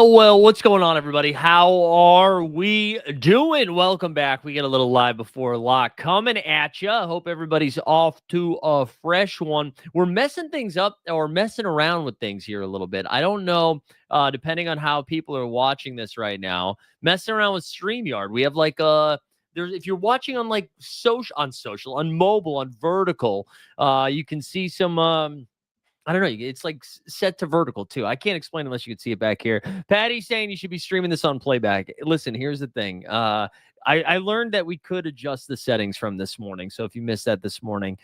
Well, what's going on, everybody? How are we doing? Welcome back. We get a little live before lock coming at you. Hope everybody's off to a fresh one. We're messing things up or messing around with things here a little bit. I don't know, depending on how people are watching this right now, messing around with StreamYard. We have like there's if you're watching on like social, on mobile, on vertical, you can see some I don't know. It's like set to vertical too. I can't explain unless you can see it back here. Patty's saying you should be streaming this on playback. Listen, here's the thing. I learned that we could adjust the settings from this morning. So if you missed that this morning,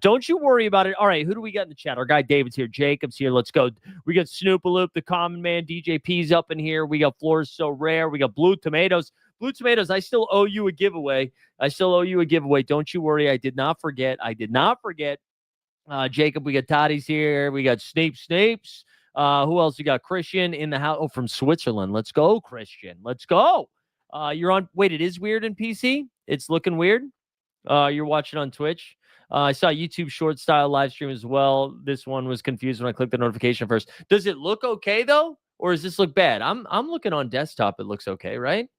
don't you worry about it. All right, who do we got in the chat? Our guy David's here. Jacob's here. Let's go. We got Snoopaloop, the common man. DJ P's up in here. We got Floors So Rare. We got Blue Tomatoes. Blue Tomatoes, I still owe you a giveaway. Don't you worry. I did not forget. Jacob, we got Toddy's here. We got Snapes. Who else? We got Christian in the house. Oh, from Switzerland. Let's go, Christian. Let's go. You're on. Wait, it is weird in PC. It's looking weird. You're watching on Twitch. I saw YouTube short style live stream as well. This one was confused when I clicked the notification first. Does it look okay though, or does this look bad? I'm looking on desktop. It looks okay, right?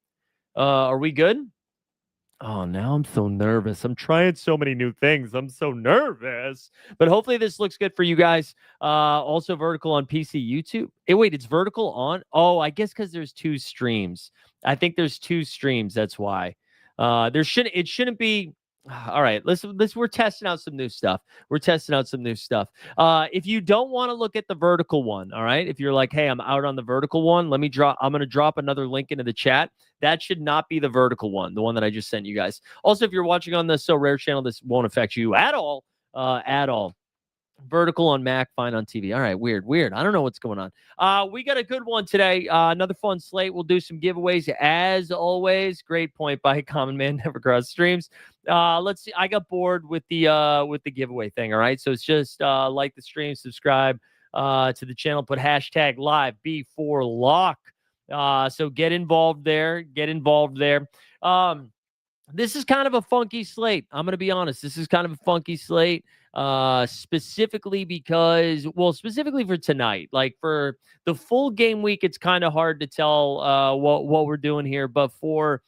Are we good? Oh, now I'm so nervous. I'm trying so many new things. I'm so nervous. But hopefully this looks good for you guys. Also vertical on PC, YouTube. Hey, wait, it's vertical on? Oh, I guess because there's two streams. I think there's two streams. That's why. It shouldn't be. All right, we're testing out some new stuff. If you don't want to look at the vertical one, all right, if you're like, hey, I'm out on the vertical one, I'm going to drop another link into the chat. That should not be the vertical one, the one that I just sent you guys. Also, if you're watching on the So Rare channel, this won't affect you at all. Vertical on Mac, fine on TV. All right, weird. I don't know what's going on. We got a good one today. Another fun slate. We'll do some giveaways as always. Great point by Common Man Never Cross Streams. Let's see. I got bored with the giveaway thing. All right, so it's just like the stream, subscribe to the channel, put hashtag live B4 lock. So get involved there. This is kind of a funky slate. I'm going to be honest. This is kind of a funky slate. Specifically for tonight. Like for the full game week, it's kind of hard to tell what we're doing here. But for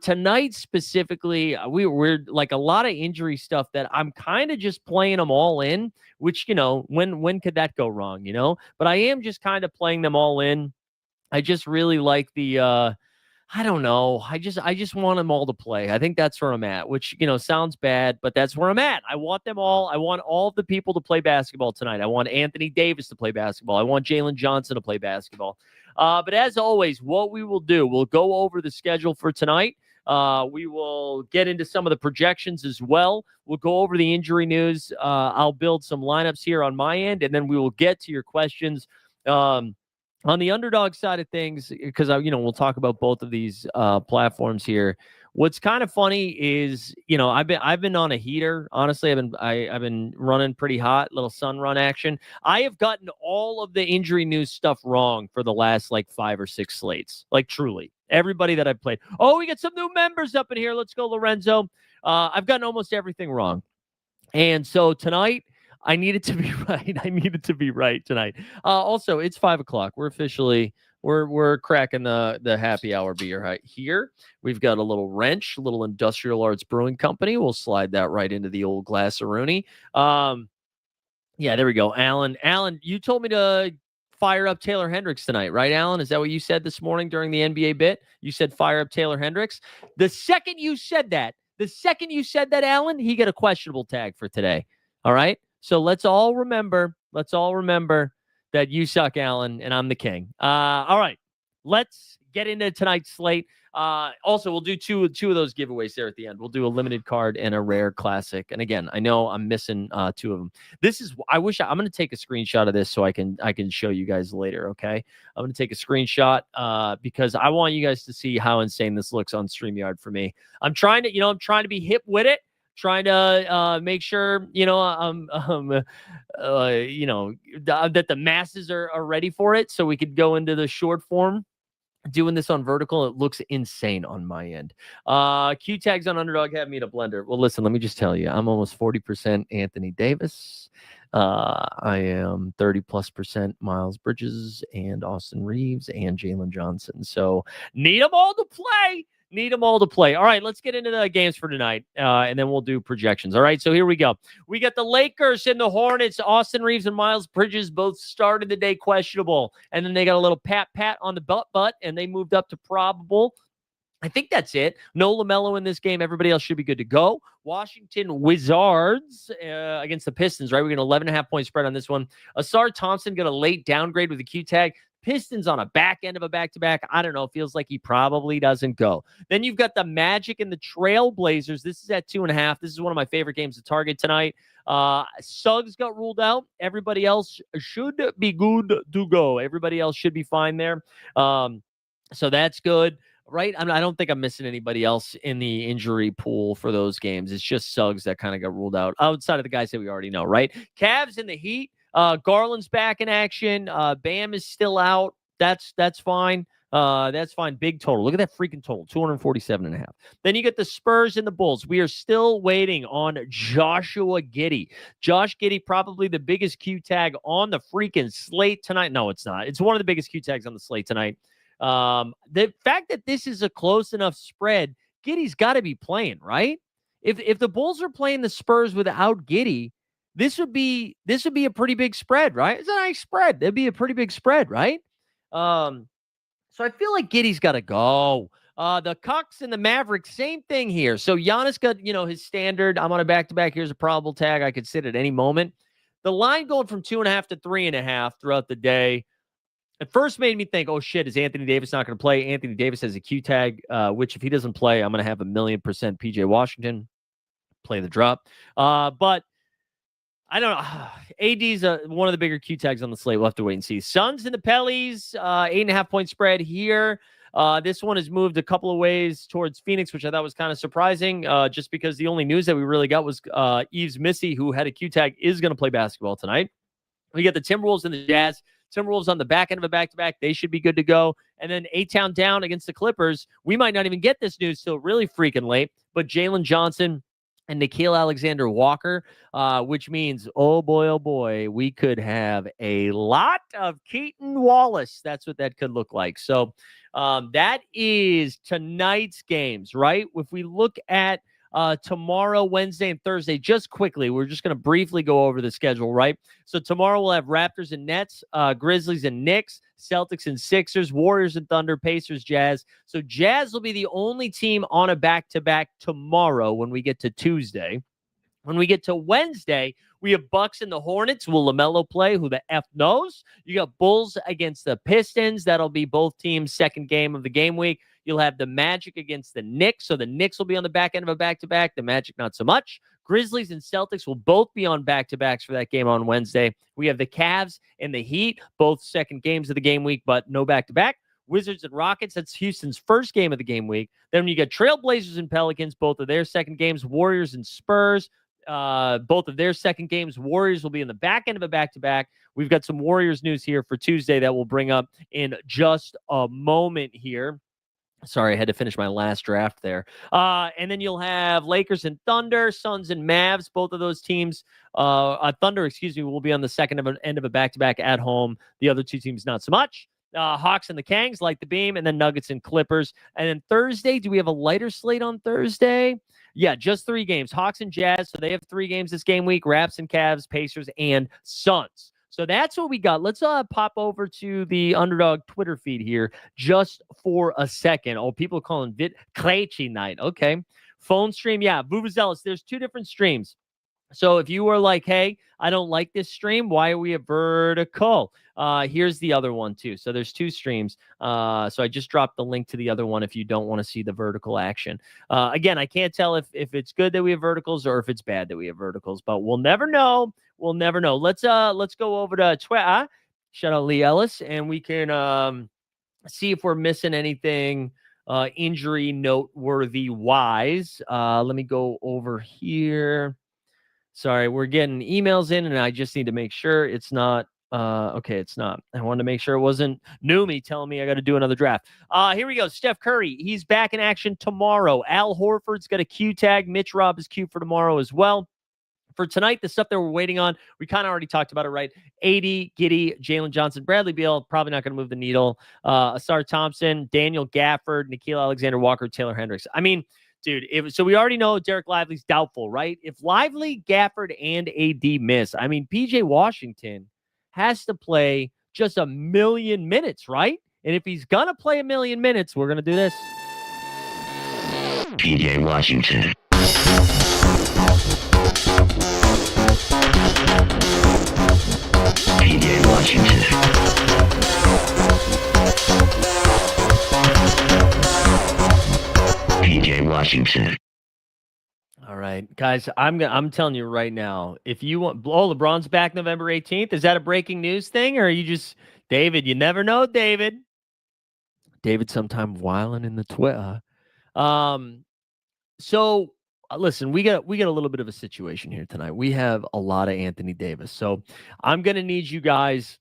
tonight specifically, we're like a lot of injury stuff that I'm kind of just playing them all in. Which when could that go wrong? But I am just kind of playing them all in. I just really like the. I don't know. I just want them all to play. I think that's where I'm at, which, sounds bad, but that's where I'm at. I want them all. I want all of the people to play basketball tonight. I want Anthony Davis to play basketball. I want Jalen Johnson to play basketball. But as always, what we will do, we'll go over the schedule for tonight. We will get into some of the projections as well. We'll go over the injury news. I'll build some lineups here on my end, and then we will get to your questions. On the underdog side of things, because we'll talk about both of these platforms here. What's kind of funny is, I've been on a heater. Honestly, I've been running pretty hot, little sun run action. I have gotten all of the injury news stuff wrong for the last like 5 or 6 slates. Like truly, Everybody that I've played. Oh, we got some new members up in here. Let's go, Lorenzo. I've gotten almost everything wrong. And so tonight, I needed to be right. I needed to be right tonight. Also, it's 5:00. We're officially we're cracking the happy hour beer right here. We've got a little wrench, a little Industrial Arts Brewing Company. We'll slide that right into the old glass-a-rooney. Yeah, there we go. Alan, you told me to fire up Taylor Hendricks tonight, right, Alan? Is that what you said this morning during the NBA bit? You said fire up Taylor Hendricks. The second you said that, Alan, he got a questionable tag for today. All right. So let's all remember that you suck, Alan, and I'm the king. All right. Let's get into tonight's slate. Also, we'll do two of those giveaways there at the end. We'll do a limited card and a rare classic. And again, I know I'm missing two of them. I'm going to take a screenshot of this so I can show you guys later. Okay. I'm going to take a screenshot because I want you guys to see how insane this looks on StreamYard for me. I'm trying to be hip with it, trying to make sure, that the masses are ready for it so we could go into the short form. Doing this on vertical, it looks insane on my end. Q tags on Underdog have me in a blender. Well, listen, let me just tell you, I'm almost 40% Anthony Davis. I am 30+% Miles Bridges and Austin Reeves and Jalen Johnson. So need them all to play. All right, let's get into the games for tonight, and then we'll do projections. All right, so here we go. We got the Lakers and the Hornets. Austin Reeves and Miles Bridges both started the day questionable, and then they got a little pat on the butt, and they moved up to probable. I think that's it. No LaMelo in this game. Everybody else should be good to go. Washington Wizards against the Pistons, right? We're going to 11.5-point spread on this one. Asar Thompson got a late downgrade with a Q tag. Pistons on a back end of a back-to-back. I don't know. Feels like he probably doesn't go. Then you've got the Magic and the Trailblazers. This is at 2.5. This is one of my favorite games to target tonight. Suggs got ruled out. Everybody else should be good to go. Everybody else should be fine there. So that's good. Right? I don't think I'm missing anybody else in the injury pool for those games. It's just Suggs that kind of got ruled out outside of the guys that we already know, right? Cavs and the Heat. Garland's back in action. Bam is still out. That's fine. That's fine. Big total. Look at that freaking total, 247.5. Then you get the Spurs and the Bulls. We are still waiting on Joshua Giddey. Josh Giddey, probably the biggest Q tag on the freaking slate tonight. No, it's not. It's one of the biggest Q tags on the slate tonight. The fact that this is a close enough spread, Giddey's got to be playing, right? If the Bulls are playing the Spurs without Giddey, this would be a pretty big spread, right? It's a nice spread. That'd be a pretty big spread, right? So I feel like Giddey's got to go. The Cucks and the Mavericks, same thing here. So Giannis got, his standard. I'm on a back-to-back. Here's a probable tag. I could sit at any moment. The line going from 2.5 to 3.5 throughout the day. At first made me think, oh shit, is Anthony Davis not going to play? Anthony Davis has a Q tag, which if he doesn't play, I'm going to have 1,000,000% PJ Washington play the drop. But I don't know. AD's one of the bigger Q tags on the slate. We'll have to wait and see. Suns and the Pellies, 8.5-point spread here. This one has moved a couple of ways towards Phoenix, which I thought was kind of surprising, just because the only news that we really got was Yves Missy, who had a Q tag, is going to play basketball tonight. We got the Timberwolves and the Jazz. Timberwolves on the back end of a back-to-back. They should be good to go. And then A-Town down against the Clippers. We might not even get this news till really freaking late, but Jalen Johnson and Nickeil Alexander-Walker, which means, oh boy, we could have a lot of Keaton Wallace. That's what that could look like. So that is tonight's games, right? If we look at tomorrow, Wednesday, and Thursday, just quickly, we're just going to briefly go over the schedule, right? So tomorrow we'll have Raptors and Nets, Grizzlies and Knicks, Celtics and Sixers, Warriors and Thunder, Pacers, Jazz. So Jazz will be the only team on a back-to-back tomorrow when we get to Tuesday. When we get to Wednesday, we have Bucks and the Hornets. Will LaMelo play? Who the F knows? You got Bulls against the Pistons. That'll be both teams' second game of the game week. You'll have the Magic against the Knicks. So the Knicks will be on the back end of a back-to-back. The Magic, not so much. Grizzlies and Celtics will both be on back-to-backs for that game on Wednesday. We have the Cavs and the Heat, both second games of the game week, but no back-to-back. Wizards and Rockets, that's Houston's first game of the game week. Then you got Trailblazers and Pelicans, both of their second games. Warriors and Spurs, both of their second games. Warriors will be in the back end of a back-to-back. We've got some Warriors news here for Tuesday that we'll bring up in just a moment here. Sorry, I had to finish my last draft there. And then you'll have Lakers and Thunder, Suns and Mavs. Both of those teams, Thunder, will be on the end of a back-to-back at home. The other two teams, not so much. Hawks and the Kangs light the beam, and then Nuggets and Clippers. And then Thursday, do we have a lighter slate on Thursday? Yeah, just 3 games. Hawks and Jazz, so they have 3 games this game week. Raps and Cavs, Pacers, and Suns. So that's what we got. Let's pop over to the Underdog Twitter feed here just for a second. Oh, people calling Vit Krejci night. Okay. Phone stream. Yeah, Vuvuzelis. There's 2 different streams. So if you were like, hey, I don't like this stream, why are we a vertical? Here's the other one too. So there's 2 streams. So I just dropped the link to the other one if you don't want to see the vertical action. Again, I can't tell if it's good that we have verticals or if it's bad that we have verticals, but we'll never know. We'll never know. Let's go over to Twitter. Shout out Lee Ellis, and we can see if we're missing anything injury noteworthy wise. Let me go over here. Sorry, we're getting emails in, and I just need to make sure it's not. Okay, it's not. I wanted to make sure it wasn't Numi telling me I got to do another draft. Here we go. Steph Curry, he's back in action tomorrow. Al Horford's got a Q tag. Mitch Robb is Q for tomorrow as well. For tonight, the stuff that we're waiting on, we kind of already talked about it, right? AD, Giddey, Jalen Johnson, Bradley Beal, probably not going to move the needle. Asar Thompson, Daniel Gafford, Nickeil Alexander-Walker, Taylor Hendricks. I mean, dude, so we already know Derek Lively's doubtful, right? If Lively, Gafford, and AD miss, I mean, PJ Washington has to play just 1,000,000 minutes, right? And if he's going to play 1,000,000 minutes, we're going to do this. PJ Washington. PJ Washington. PJ Washington. All right, guys, I'm telling you right now, if you want, LeBron's back November 18th. Is that a breaking news thing, or are you just David? You never know, David. David, sometime whiling in the Twitter. So listen, we got a little bit of a situation here tonight. We have a lot of Anthony Davis, so I'm gonna need you guys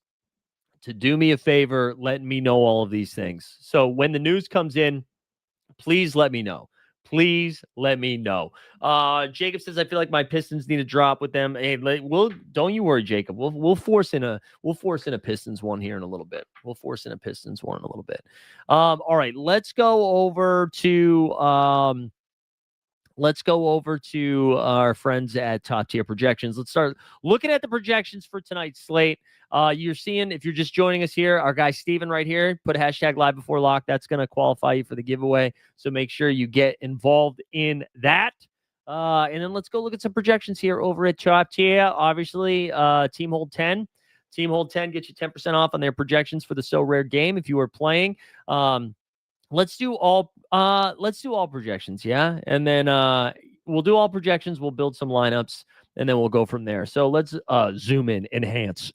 to do me a favor, let me know all of these things. So when the news comes in, please let me know. Please let me know. Jacob says I feel like my Pistons need a drop with them. Hey, don't you worry, Jacob. We'll force in a Pistons one here in a little bit. All right, let's go over to our friends at Top Tier Projections. Let's start looking at the projections for tonight's slate. You're seeing, if you're just joining us here, our guy Steven right here, put a hashtag live before lock. That's going to qualify you for the giveaway. So make sure you get involved in that. And then let's go look at some projections here over at Top Tier. Obviously, Team Hold 10. Team Hold 10 gets you 10% off on their projections for the So Rare game if you are playing. Let's do all projections, yeah? And then we'll do all projections, we'll build some lineups, and then we'll go from there. So let's zoom in, enhance.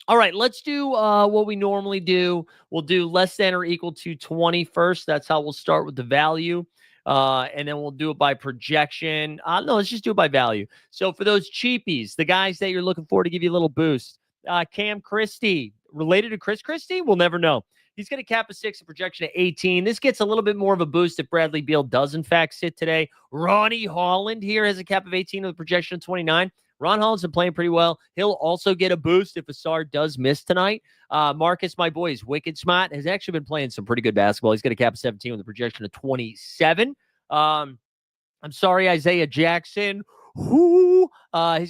All right, let's do what we normally do. We'll do less than or equal to 20 first. That's how we'll start with the value. And then we'll do it by projection. No, let's just do it by value. So for those cheapies, the guys that you're looking for to give you a little boost, Cam Christie, related to Chris Christie? We'll never know. He's going to cap a 6, a projection of 18. This gets a little bit more of a boost if Bradley Beal does, in fact, sit today. Ronnie Holland here has a cap of 18 with a projection of 29. Ron Holland's been playing pretty well. He'll also get a boost if Asar does miss tonight. Marcus, my boy, is wicked smart. Has actually been playing some pretty good basketball. He's got a cap of 17 with a projection of 27. I'm sorry, Isaiah Jackson. He's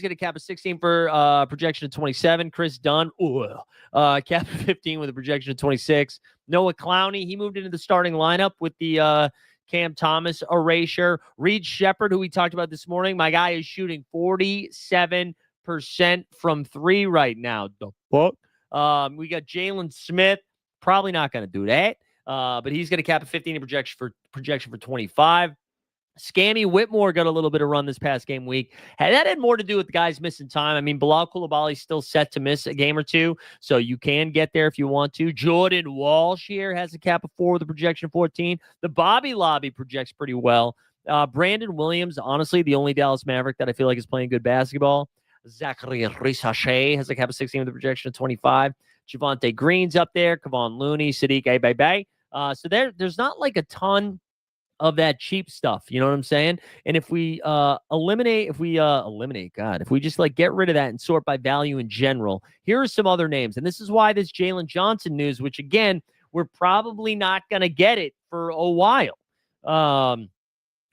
going to cap a 16 for projection of 27. Chris Dunn, cap of 15 with a projection of 26. Noah Clowney, he moved into the starting lineup with the Cam Thomas erasure. Reed Shepard, who we talked about this morning, my guy is shooting 47% from 3 right now. The fuck? We got Jalen Smith, probably not going to do that, but he's going to cap a 15 in projection for 25. Scammy Whitmore got a little bit of run this past game week. That had more to do with the guys missing time. I mean, Bilal Coulibaly's still set to miss a game or two, so you can get there if you want to. Jordan Walsh here has a cap of 4 with a projection of 14. The Bobby Lobby projects pretty well. Brandon Williams, honestly, the only Dallas Maverick that I feel like is playing good basketball. Zachary Risache has a cap of 16 with a projection of 25. Javonte Green's up there, Kevon Looney, Sadiq Bey. So there's not like a ton of that cheap stuff. You know what I'm saying? And if we eliminate, God, if we just like get rid of that and sort by value in general, here are some other names. And this is why this Jalen Johnson news, which again, we're probably not going to get it for a while,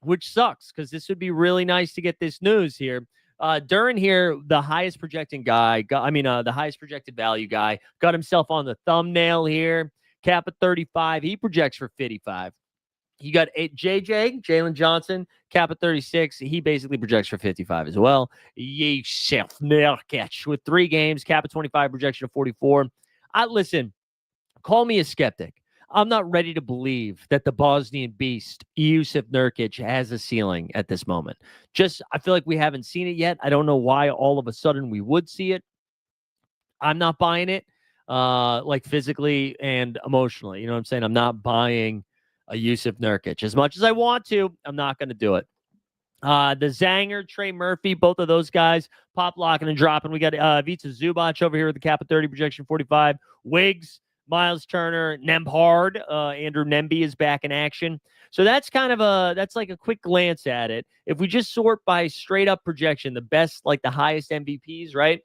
which sucks because this would be really nice to get this news here. During here, the highest projecting guy, the highest projected value guy, got himself on the thumbnail here. Cap at 35. He projects for 55. You got Jalen Johnson, cap at 36. He basically projects for 55 as well. Yusuf Nurkic with 3 games, cap at 25, projection of 44. Listen, call me a skeptic. I'm not ready to believe that the Bosnian beast, Yusuf Nurkic, has a ceiling at this moment. I feel like we haven't seen it yet. I don't know why all of a sudden we would see it. I'm not buying it, like physically and emotionally. You know what I'm saying? I'm not buying a Yusuf Nurkic. As much as I want to, I'm not going to do it. The Zanger, Trey Murphy, both of those guys, pop locking and dropping. We got Vita Zubac over here with the cap at 30, projection 45. Wiggs, Miles Turner, Nembhard, Andrew Nemby is back in action. So that's that's like a quick glance at it. If we just sort by straight up projection, the best, like the highest MVPs, right?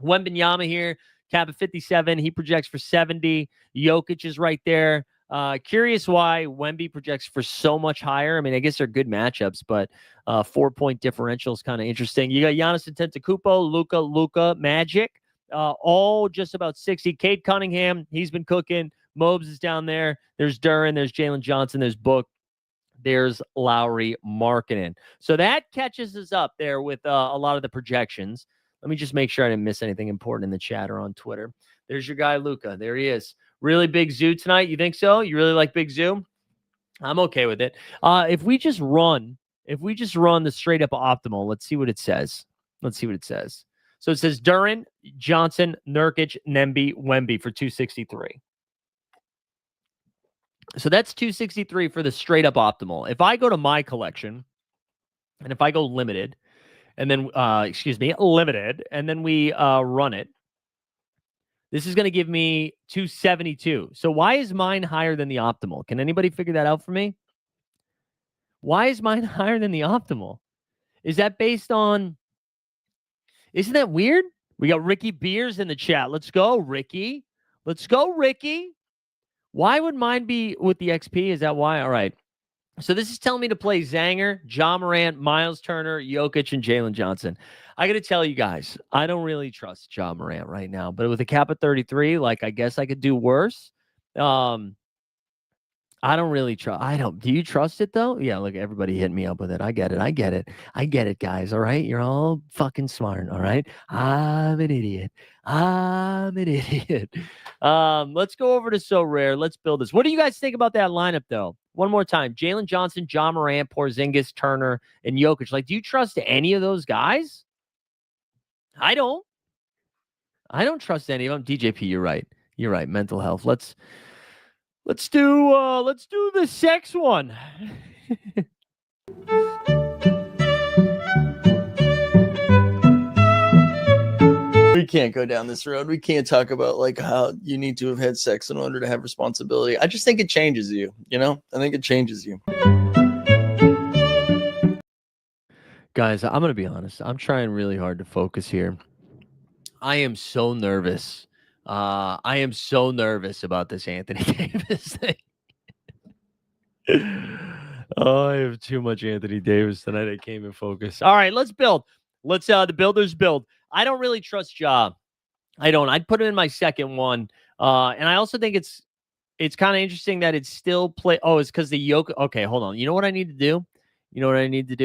Wembanyama here, cap at 57. He projects for 70. Jokic is right there. Curious why Wemby projects for so much higher. I mean, I guess they're good matchups, but 4-point differential is kind of interesting. You got Giannis Antetokounmpo, Luka, Magic, all just about 60. Cade Cunningham, he's been cooking. Mobes is down there. There's Duran, there's Jalen Johnson, there's Book, there's Lowry Markkanen. So that catches us up there with a lot of the projections. Let me just make sure I didn't miss anything important in the chat or on Twitter. There's your guy, Luka. There he is. Really big zoo tonight. You think so? You really like big zoo? I'm okay with it. If we just run the straight up optimal, let's see what it says. So it says Duran, Johnson, Nurkic, Nemby, Wemby for 263. So that's 263 for the straight up optimal. If I go to my collection and if I go limited and then, limited, and then we run it, this is going to give me 272. So why is mine higher than the optimal? Can anybody figure that out for me? Why is mine higher than the optimal? Is that based on... Isn't that weird? We got Ricky Beers in the chat. Let's go, Ricky. Why would mine be with the XP? Is that why? All right. So this is telling me to play Zanger, Ja Morant, Miles Turner, Jokic, and Jalen Johnson. I got to tell you guys, I don't really trust Ja Morant right now. But with a cap of 33, like I guess I could do worse. I don't really trust. Do you trust it though? Yeah, look, everybody hit me up with it. I get it, guys. All right. You're all fucking smart. All right. I'm an idiot. Let's go over to So Rare. Let's build this. What do you guys think about that lineup though? One more time. Jalen Johnson, Ja Morant, Porzingis, Turner, and Jokic. Like, do you trust any of those guys? I don't trust any of them. DJP, you're right. Mental health. Let's do the sex one. We can't go down this road. We can't talk about like how you need to have had sex in order to have responsibility. I just think it changes you, you know? I think it changes you. Guys, I'm going to be honest. I'm trying really hard to focus here. I am so nervous. I am so nervous about this Anthony Davis thing. Oh, I have too much Anthony Davis tonight. I can't even focus. All right, let's build. The builders build. I don't really trust Ja. I don't. I'd put him in my second one. And I also think it's kind of interesting that it's still play. Oh, it's because the yoke. Okay, hold on. You know what I need to do?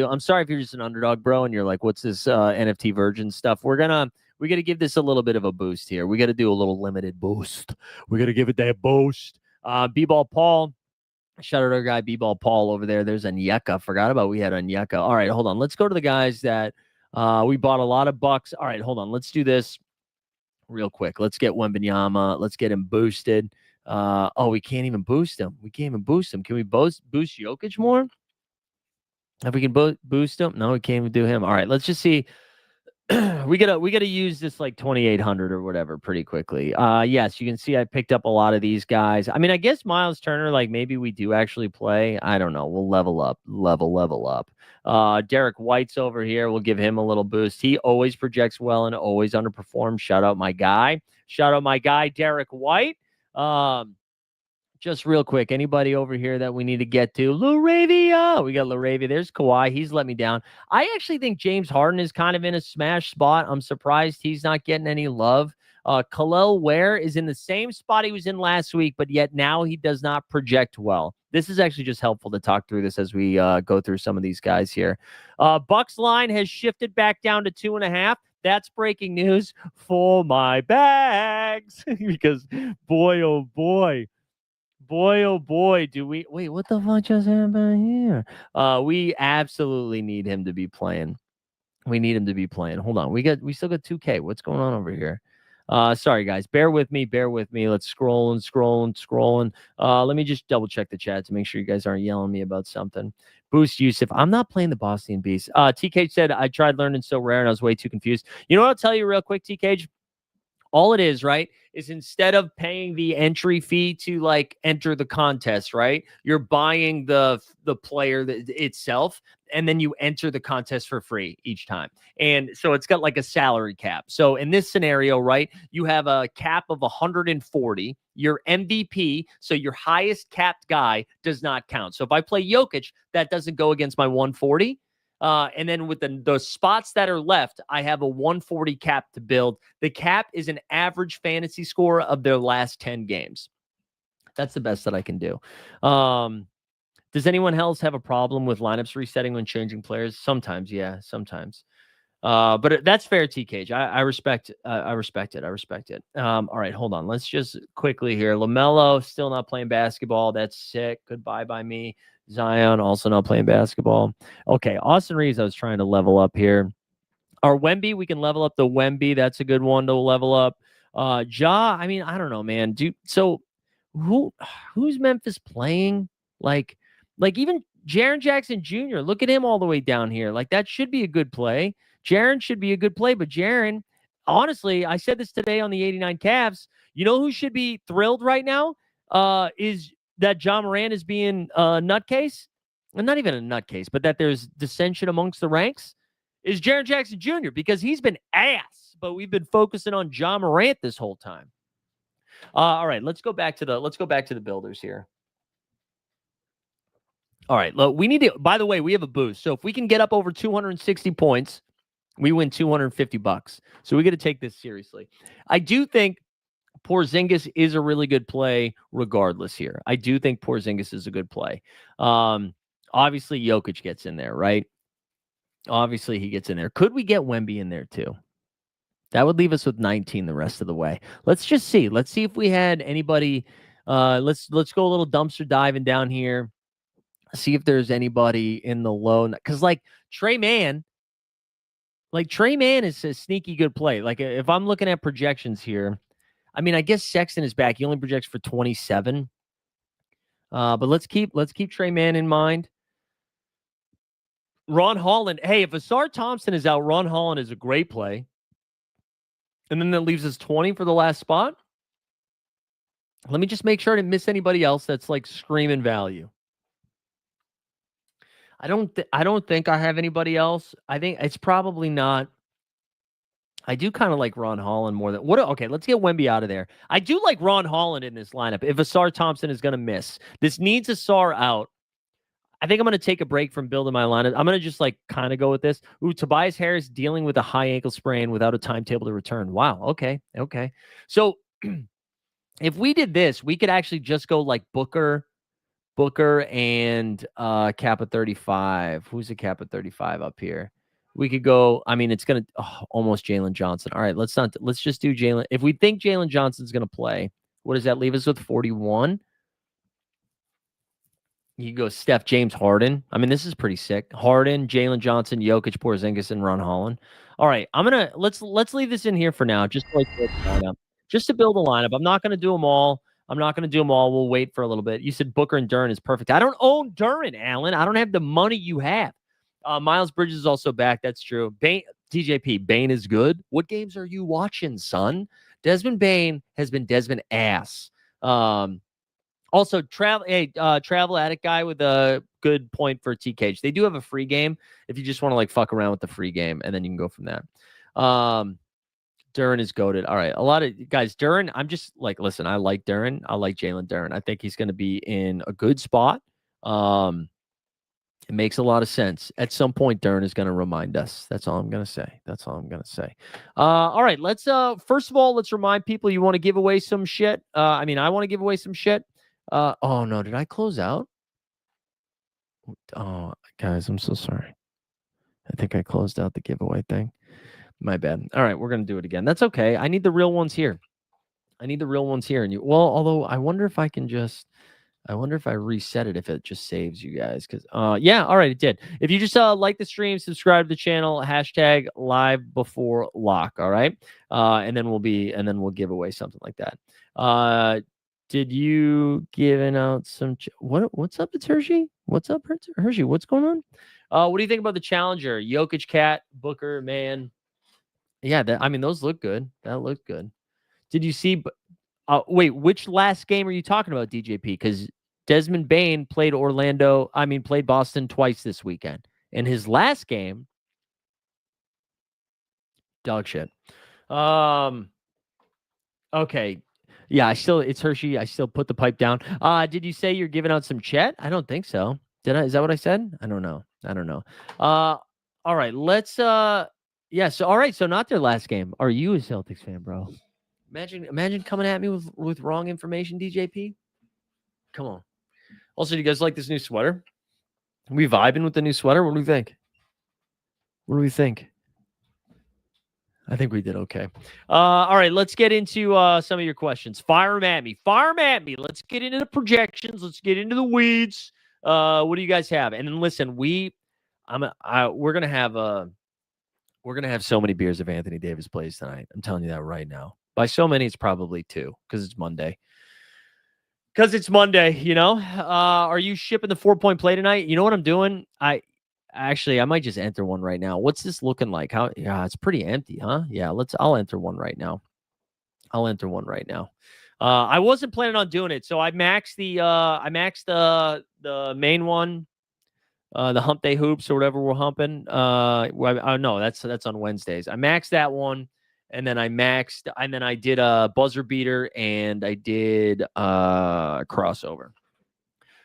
I'm sorry if you're just an underdog, bro, and you're like, what's this NFT Virgin stuff? We got to give this a little bit of a boost here. We got to do a little limited boost. We got to give it that boost. B-Ball Paul. Shout out to our guy B-Ball Paul over there. There's Onyeka. Forgot about we had Onyeka. All right, hold on. Let's go to the guys that we bought a lot of bucks. All right, hold on. Let's do this real quick. Let's get Wembanyama. Let's get him boosted. We can't even boost him. Can we boost Jokic more? If we can boost him? No, we can't even do him. All right, let's just see. we gotta use this like 2,800 or whatever pretty quickly. Yes, you can see I picked up a lot of these guys. I mean, I guess Miles Turner, like maybe we do actually play. I don't know. We'll level up, level up. Derek White's over here. We'll give him a little boost. He always projects well and always underperforms. Shout out my guy. Shout out my guy, Derek White. Just real quick, anybody over here that we need to get to? Laravia. We got Laravia. There's Kawhi. He's let me down. I actually think James Harden is kind of in a smash spot. I'm surprised he's not getting any love. Khalil Ware is in the same spot he was in last week, but yet now he does not project well. This is actually just helpful to talk through this as we go through some of these guys here. Bucks line has shifted back down to 2.5. That's breaking news for my bags because boy, oh boy. Boy, oh boy, do we wait, what the fuck just happened here? We absolutely need him to be playing. We need him to be playing. Hold on. We still got 2K. What's going on over here? Sorry guys. Bear with me. Let's scrolling. Let me just double check the chat to make sure you guys aren't yelling at me about something. Boost Yusuf. I'm not playing the Boston Beast. TK said I tried learning So Rare and I was way too confused. You know what I'll tell you real quick, TK? All it is, right, is instead of paying the entry fee to like enter the contest, right, you're buying the player itself, and then you enter the contest for free each time. And so it's got like a salary cap. So in this scenario, right, you have a cap of 140. Your MVP, so your highest capped guy, does not count. So if I play Jokic, that doesn't go against my 140. And then with the spots that are left, I have a 140 cap to build. The cap is an average fantasy score of their last 10 games. That's the best that I can do. Does anyone else have a problem with lineups resetting when changing players? Sometimes, yeah, sometimes. But that's fair, TK. I respect it. I respect it. All right, hold on. Let's just quickly here. LaMelo still not playing basketball. That's sick. Goodbye by me. Zion also not playing basketball. Okay, Austin Reeves, I was trying to level up here. Our Wemby, we can level up the Wemby. That's a good one to level up. Ja, I mean, I don't know, man. So who's Memphis playing? Like even Jaren Jackson Jr., look at him all the way down here. Like that should be a good play. Jaren should be a good play, but Jaren, honestly, I said this today on the 89 Cavs. You know who should be thrilled right now? Is that John Moran is being a nutcase? And not even a nutcase, but that there's dissension amongst the ranks is Jaren Jackson Jr. because he's been ass, but we've been focusing on John Morant this whole time. All right, let's go back to the builders here. All right, look, we need to, by the way, we have a boost. So if we can get up over 260 points, we win $250. So we got to take this seriously. I do think Porzingis is a really good play regardless here. I do think Porzingis is a good play. Obviously, Jokic gets in there, right? Obviously, he gets in there. Could we get Wemby in there too? That would leave us with 19 the rest of the way. Let's just see. Let's see if we had anybody. Let's go a little dumpster diving down here. See if there's anybody in the low. Because like Trey Mann is a sneaky good play. Like if I'm looking at projections here, I mean, I guess Sexton is back. He only projects for 27. But let's keep Trey Mann in mind. Ron Holland. Hey, if Asar Thompson is out, Ron Holland is a great play. And then that leaves us 20 for the last spot. Let me just make sure I didn't miss anybody else that's like screaming value. I don't think I have anybody else. I think it's probably not. I do kind of like Ron Holland more than what. Okay, let's get Wemby out of there. I do like Ron Holland in this lineup. If Asar Thompson is going to miss, this needs Asar out. I think I'm going to take a break from building my lineup. I'm going to just like kind of go with this. Ooh, Tobias Harris dealing with a high ankle sprain without a timetable to return. Wow. Okay. So if we did this, we could actually just go like Booker and cap at 35. Who's the cap at 35 up here? We could go. I mean, it's going to almost Jalen Johnson. All right, let's just do Jalen. If we think Jalen Johnson's going to play, what does that leave us with? 41. You go Steph, James, Harden. I mean, this is pretty sick. Harden, Jalen Johnson, Jokic, Porzingis, and Ron Holland. All right, let's leave this in here for now, just to build a lineup. I'm not gonna do them all. We'll wait for a little bit. You said Booker and Duren is perfect. I don't own Duren, Allen. I don't have the money you have. Miles Bridges is also back. That's true. TJP, Bane is good. What games are you watching, son? Desmond Bane has been Desmond ass. Also, Travel Addict guy with a good point for TKH. They do have a free game if you just want to like fuck around with the free game, and then you can go from that. Duren is goated. All right, a lot of guys. Duren, I'm just like, listen, I like Duren. I like Jalen Duren. I think he's going to be in a good spot. It makes a lot of sense. At some point, Duren is going to remind us. That's all I'm going to say. That's all I'm going to say. All right, let's first of all, let's remind people you want to give away some shit. I want to give away some shit. Oh no, did I close out? Oh, guys, I'm so sorry. I think I closed out the giveaway thing. My bad. All right, we're going to do it again. That's okay. I need the real ones here. And although I wonder if I can just I wonder if I reset it, if it just saves you guys. Because, yeah, all right, it did. If you just like the stream, subscribe to the channel, hashtag live before lock, all right? And then we'll give away something like that. Did you giving out some? What's up? It's Hershey. What's up, Hershey? What's going on? What do you think about the challenger? Jokic, Cat, Booker, man. Yeah, those look good. That looked good. Did you see? Wait, which last game are you talking about, DJP? Because Desmond Bane played Boston twice this weekend. And his last game, dog shit. Okay. Yeah, it's Hershey. I still put the pipe down. Did you say you're giving out some chat? I don't think so. Did I? Is that what I said? I don't know. All right, let's yeah, so all right, so not their last game. Are you a Celtics fan, bro? Imagine coming at me with wrong information, DJP. Come on. Also, do you guys like this new sweater? Are we vibing with the new sweater? What do we think? I think we did okay. All right, let's get into some of your questions. Fire 'em at me. Let's get into the projections. Let's get into the weeds. What do you guys have? And then listen, we're gonna have so many beers if Anthony Davis plays tonight. I'm telling you that right now. By so many, it's probably 2 because it's Monday. Are you shipping the 4-point play tonight? You know what I'm doing? I might just enter one right now. What's this looking like? Yeah, it's pretty empty, huh? Yeah, I'll enter one right now. I wasn't planning on doing it, so I maxed the main one, the hump day hoops or whatever we're humping. No, that's on Wednesdays. I maxed that one. And then I did a buzzer beater and I did crossover.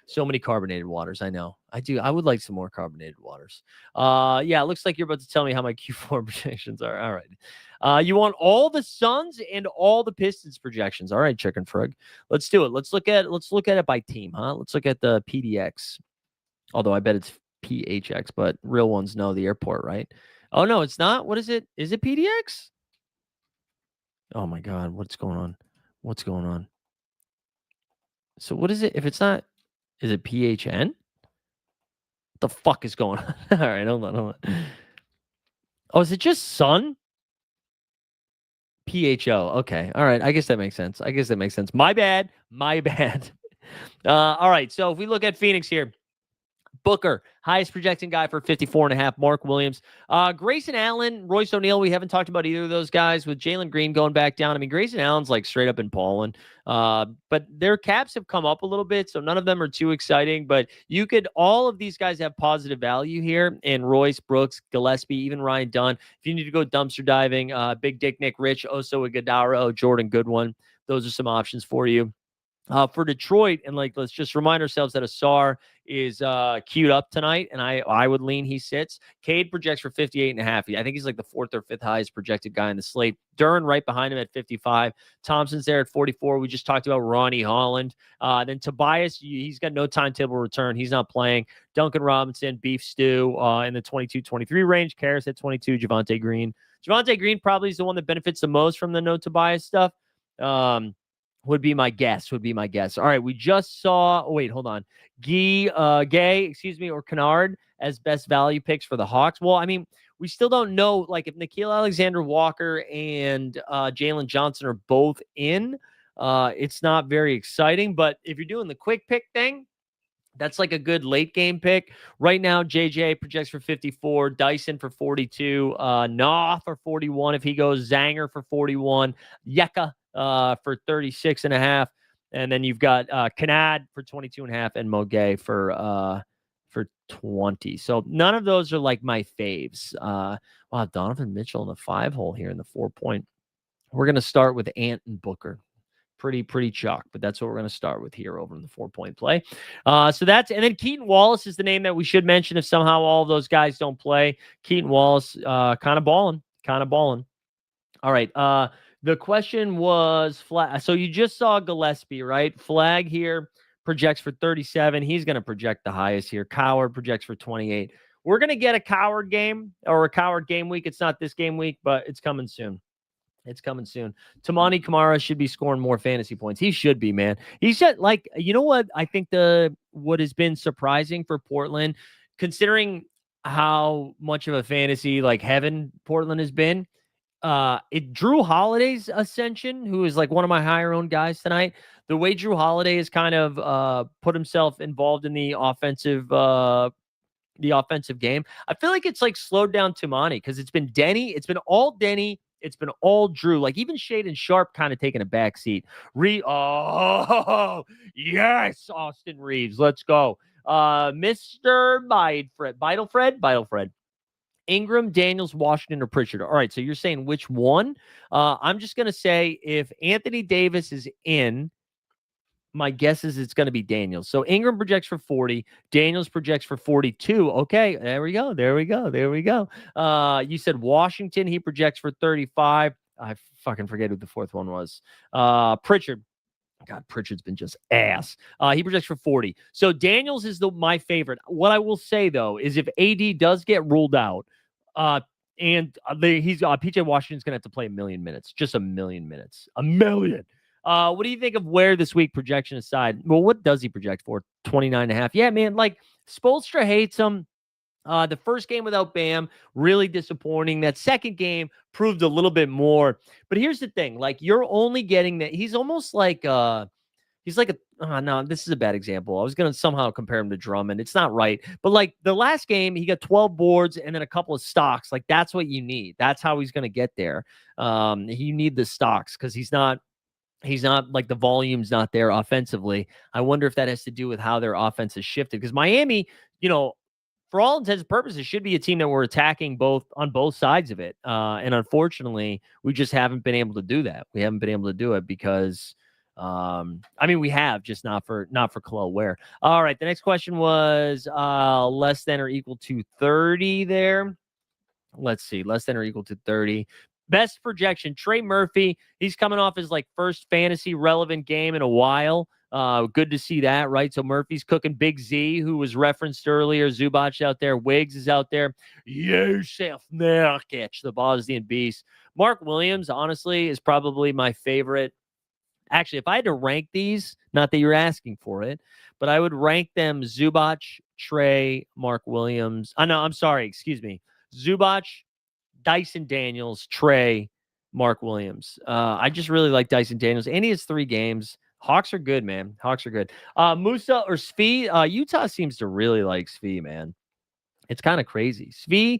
So many carbonated waters. I know. I do. I would like some more carbonated waters. Yeah, it looks like you're about to tell me how my Q4 projections are. All right. You want all the Suns and all the Pistons projections. All right, Chicken Frog. Let's do it. Let's look at it by team, huh? Let's look at the PDX. Although I bet it's PHX, but real ones know the airport, right? Oh no, it's not. What is it? Is it PDX? Oh my God, what's going on? So what is it? If it's not, is it PHN? What the fuck is going on? All right, hold on. Oh, is it just Sun? PHO. Okay. All right. I guess that makes sense. My bad. All right. So if we look at Phoenix here, Booker, highest projecting guy for 54.5. Mark Williams. Grayson Allen, Royce O'Neal. We haven't talked about either of those guys with Jalen Green going back down. Grayson Allen's like straight up in Poland. But their caps have come up a little bit, so none of them are too exciting. But all of these guys have positive value here. And Royce, Brooks, Gillespie, even Ryan Dunn. If you need to go dumpster diving, Big Dick Nick Rich, Oso Iguodala, Jordan Goodwin. Those are some options for you. For Detroit, and let's just remind ourselves that Asar is queued up tonight, and I would lean he sits. Cade projects for 58.5. I think he's like the 4th or 5th highest projected guy in the slate. Duren right behind him at 55. Thompson's there at 44. We just talked about Ronnie Holland. Then Tobias, he's got no timetable return. He's not playing. Duncan Robinson, Beef Stew in the 22-23 range. Karras at 22. Javonte Green. Javonte Green probably is the one that benefits the most from the no Tobias stuff. Would be my guess. All right, we just saw. Oh, wait, hold on. Gay, or Kennard as best value picks for the Hawks. Well, we still don't know. Like if Nickeil Alexander-Walker and Jalen Johnson are both in, it's not very exciting. But if you're doing the quick pick thing, That's like a good late game pick. Right now, JJ projects for 54, Dyson for 42, Nah for 41 if he goes, Zanger for 41, Yeka for 36 and a half. And then you've got Kanad for 22 and a half and Mogay for 20. So none of those are like my faves. Wow, Donovan Mitchell in the 5-hole here in the 4-point. We're going to start with Ant and Booker. Pretty chalk, but that's what we're going to start with here over in the 4-point play. So that's, and then Keaton Wallace is the name that we should mention if somehow all of those guys don't play. Keaton Wallace, kind of balling. All right. The question was flag. So you just saw Gillespie, right? Flag here projects for 37. He's going to project the highest here. Coward projects for 28. We're going to get a Coward game or a Coward game week. It's not this game week, but it's coming soon. Tamani Kamara should be scoring more fantasy points. He should be, man. He should, like, you know what? I think what has been surprising for Portland, considering how much of a fantasy like heaven Portland has been, it Drew Holiday's ascension, who is like one of my higher owned guys tonight. The way Drew Holiday has kind of put himself involved in the offensive game, I feel like it's like slowed down Tamani because it's been Denny. It's been all Denny. It's been all Drew. Like even Shaden Sharp kind of taking a back seat. Oh, yes, Austin Reeves. Let's go. Mr. Bidefred. Ingram, Daniels, Washington, or Pritchard. All right, so you're saying which one? I'm just going to say if Anthony Davis is in, my guess is it's going to be Daniels. So Ingram projects for 40. Daniels projects for 42. Okay, there we go. You said Washington. He projects for 35. I fucking forget who the fourth one was. Pritchard. God, Pritchard's been just ass. He projects for 40. So Daniels is my favorite. What I will say, though, is if AD does get ruled out, and PJ Washington's going to have to play 1 million minutes. Just 1 million minutes. 1 million. What do you think of where this week projection aside? Well, what does he project for? 29.5. Yeah, man, like Spoelstra hates him. The first game without Bam, really disappointing. That second game proved a little bit more. But here's the thing. Like, you're only getting that. He's almost like he's like no, this is a bad example. I was going to somehow compare him to Drummond. It's not right. But like the last game, he got 12 boards and then a couple of stocks. Like that's what you need. That's how he's going to get there. You need the stocks because he's not like the volume's not there offensively. I wonder if that has to do with how their offense has shifted because Miami, for all intents and purposes, should be a team that we're attacking on both sides of it. And unfortunately, we just haven't been able to do that. We haven't been able to do it because, we have, just not for Khalil Ware. All right. The next question was less than or equal to 30 there. Let's see. Less than or equal to 30. Best projection, Trey Murphy. He's coming off his like first fantasy relevant game in a while. Good to see that, right? So Murphy's cooking. Big Z, who was referenced earlier. Zubac out there. Wiggs is out there. Yusuf Nurkic, the Bosnian beast. Mark Williams, honestly, is probably my favorite. Actually, if I had to rank these, not that you're asking for it, but I would rank them Zubac, Trey, Mark Williams. No, I'm sorry. Excuse me. Zubac, Dyson Daniels, Trey, Mark Williams. I just really like Dyson Daniels. And he has 3 games. Hawks are good, man. Hawks are good. Musa or Svi. Utah seems to really like Svi, man. It's kind of crazy. Svi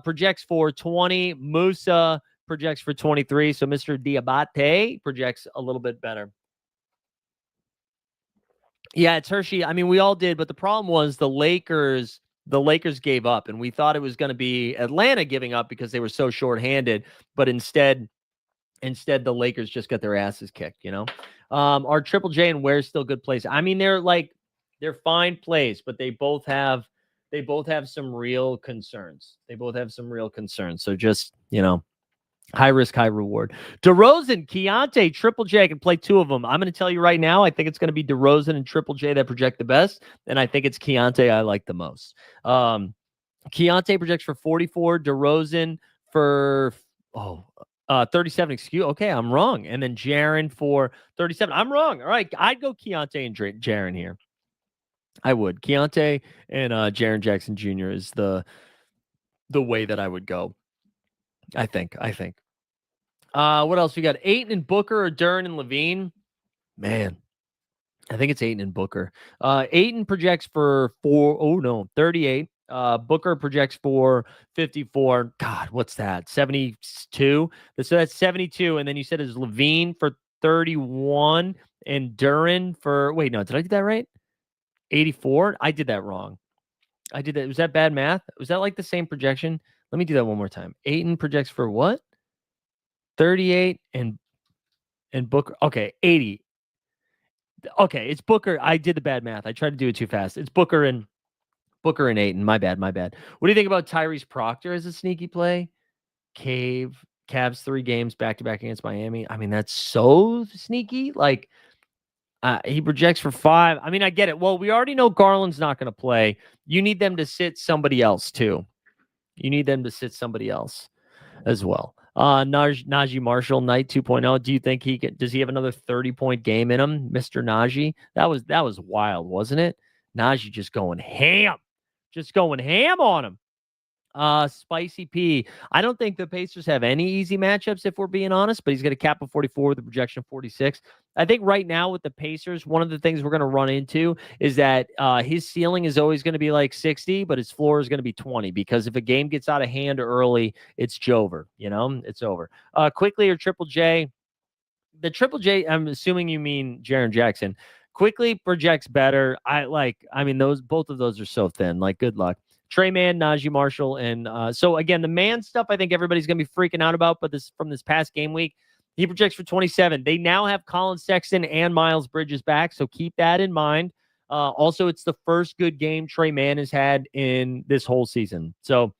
projects for 20. Musa projects for 23. So Mr. Diabate projects a little bit better. Yeah, it's Hershey. I mean, we all did, but the problem was the Lakers gave up, and we thought it was going to be Atlanta giving up because they were so shorthanded, but instead the Lakers just got their asses kicked, Are Triple J and Ware still good plays? I mean, they're fine plays, but they both have some real concerns. So just, high risk, high reward. DeRozan, Keontae, Triple J. I can play 2 of them. I'm going to tell you right now, I think it's going to be DeRozan and Triple J that project the best, and I think it's Keontae I like the most. Keontae projects for 44, DeRozan for 37. Okay, I'm wrong. And then Jaren for 37. I'm wrong. All right, I'd go Keontae and Jaren here. I would. Keontae and Jaren Jackson Jr. is the way that I would go. I think. What else we got? Ayton and Booker or Duren and Levine? Man, I think it's Ayton and Booker. Ayton projects for 38. Booker projects for 54. God, what's that? 72. So that's 72. And then you said it's Levine for 31 and Duran for, wait, no, did I do that right? 84. I did that wrong. I did that. Was that bad math? Was that like the same projection? Let me do that one more time. Ayton projects for what? 38 and Booker. Okay, 80. Okay, it's Booker. I did the bad math. I tried to do it too fast. It's Booker and Ayton. My bad. My bad. What do you think about Tyrese Proctor as a sneaky play? Cavs 3 games back to back against Miami. I mean, that's so sneaky. Like, he projects for 5. I mean, I get it. Well, we already know Garland's not going to play. You need them to sit somebody else too. You need them to sit somebody else as well. Najee Marshall, Knight 2.0. Do you think does he have another 30-point game in him, Mr. Najee? That was wild, wasn't it? Najee just going ham on him. Spicy P. I don't think the Pacers have any easy matchups, if we're being honest, but he's got a cap of 44 with a projection of 46. I think right now with the Pacers, one of the things we're going to run into is that his ceiling is always going to be like 60, but his floor is going to be 20, because if a game gets out of hand early, it's Jover. It's over. Quickly or Triple J. The Triple J, I'm assuming you mean Jaren Jackson. Quickly projects better. Both of those are so thin. Like, good luck. Trey Mann, Najee Marshall, and so again, the man stuff I think everybody's gonna be freaking out about, but from this past game week, he projects for 27. They now have Colin Sexton and Miles Bridges back, so keep that in mind. Also, it's the first good game Trey Mann has had in this whole season. So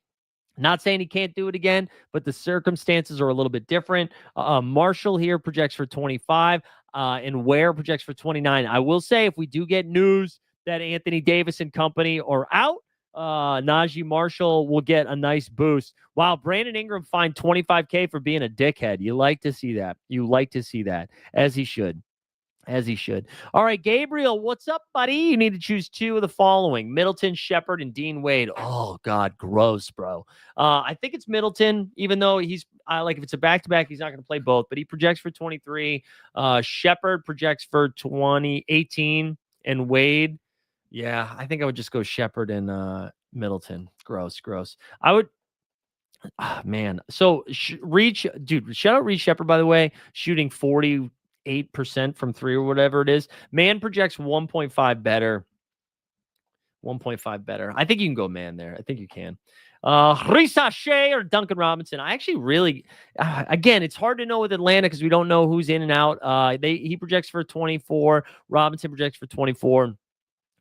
not saying he can't do it again, but the circumstances are a little bit different. Marshall here projects for 25, and Ware projects for 29. I will say, if we do get news that Anthony Davis and company are out, Najee Marshall will get a nice boost. Wow, Brandon Ingram fined $25K for being a dickhead. You like to see that. As he should. All right, Gabriel, what's up, buddy? You need to choose 2 of the following: Middleton, Shepard, and Dean Wade. Oh, God, gross, bro. I think it's Middleton, even though if it's a back-to-back, he's not going to play both, but he projects for 23. Shepard projects for 18, and Wade, yeah, I think I would just go Shepard and Middleton. Gross. I would, man. So Reed, dude, shout out Reed Shepard, by the way, shooting 48% from 3 or whatever it is. Man projects 1.5 better. 1.5 better. I think you can go man there. I think you can. Risa Shea or Duncan Robinson. I actually really, again, it's hard to know with Atlanta because we don't know who's in and out. He projects for 24. Robinson projects for 24.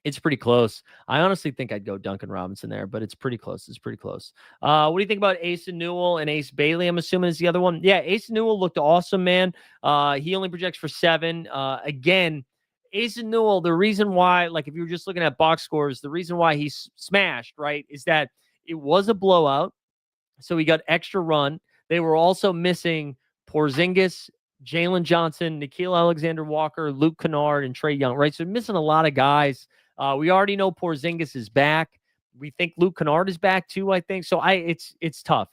It's pretty close. I honestly think I'd go Duncan Robinson there, but it's pretty close. What do you think about Ace Newell and Ace Bailey? I'm assuming is the other one. Yeah, Ace Newell looked awesome, man. He only projects for 7. Again, Ace Newell, the reason why, like if you were just looking at box scores, the reason why he's smashed, right, is that it was a blowout. So he got extra run. They were also missing Porzingis, Jalen Johnson, Nickeil Alexander-Walker, Luke Kennard, and Trae Young, right? So missing a lot of guys. We already know Porzingis is back. We think Luke Kennard is back too, I think. So it's tough.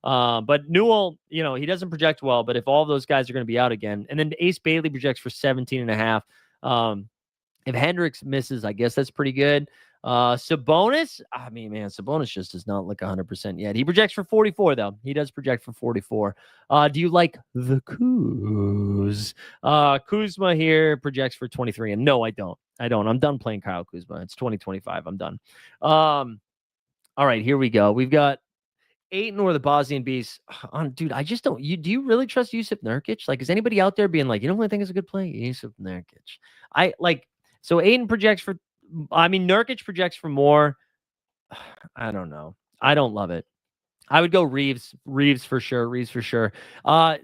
But Newell, he doesn't project well, but if all of those guys are going to be out again, and then Ace Bailey projects for 17.5. If Hendricks misses, I guess that's pretty good. Sabonis, I mean, man, Sabonis just does not look 100% yet. He projects for 44, though. He does project for 44. Do you like the Kuz? Kuzma here projects for 23, and no, I don't. I'm done playing Kyle Kuzma. It's 2025. I'm done. All right, here we go. We've got Ayton or the Bosnian Beast. Dude, I just don't. Do you really trust Yusuf Nurkic? Like, is anybody out there being like, what I think is a good play? Yusuf Nurkic. So Ayton projects for. Nurkic projects for more. I don't know. I don't love it. I would go Reeves for sure.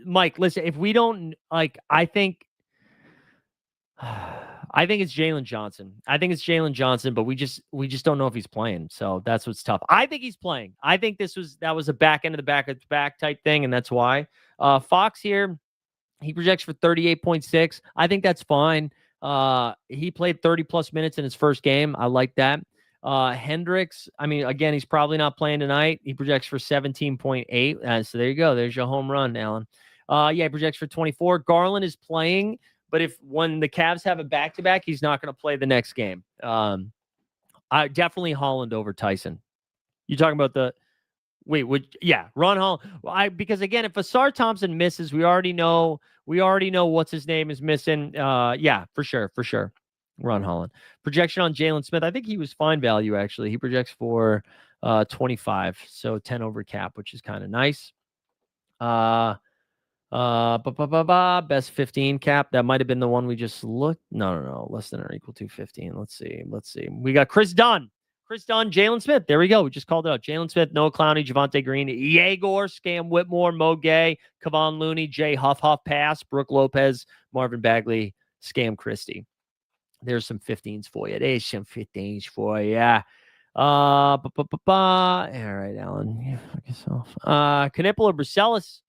Mike, listen, if we don't I think it's Jalen Johnson. But we just don't know if he's playing. So that's what's tough. I think he's playing. I think that was a back end of the back type thing, and that's why. Fox here, he projects for 38.6. I think that's fine. He played 30 plus minutes in his first game. I like that. Hendricks, again, he's probably not playing tonight. He projects for 17.8. So there you go. There's your home run, Alan. He projects for 24. Garland is playing, But when the Cavs have a back-to-back, he's not going to play the next game. I definitely Holland over Tyson. You talking about Ron Holland. Because again, if Asar Thompson misses, we already know what's his name is missing. For sure. Ron Holland. Projection on Jalen Smith. I think he was fine value actually. He projects for 25, so 10 over cap, which is kind of nice. Best 15 cap. That might have been the one we just looked. No. Less than or equal to 15. Let's see. We got Chris Dunn, Jalen Smith. There we go. We just called it out. Jalen Smith, Noah Clowney, Javonte Green, Yegor, Scam Whitmore, Mo Gay, Kevon Looney, Jay Huff Pass, Brooke Lopez, Marvin Bagley, Scam Christie. There's some 15s for you. All right, Alan. Yeah, fuck yourself. Knipple or Brucelis?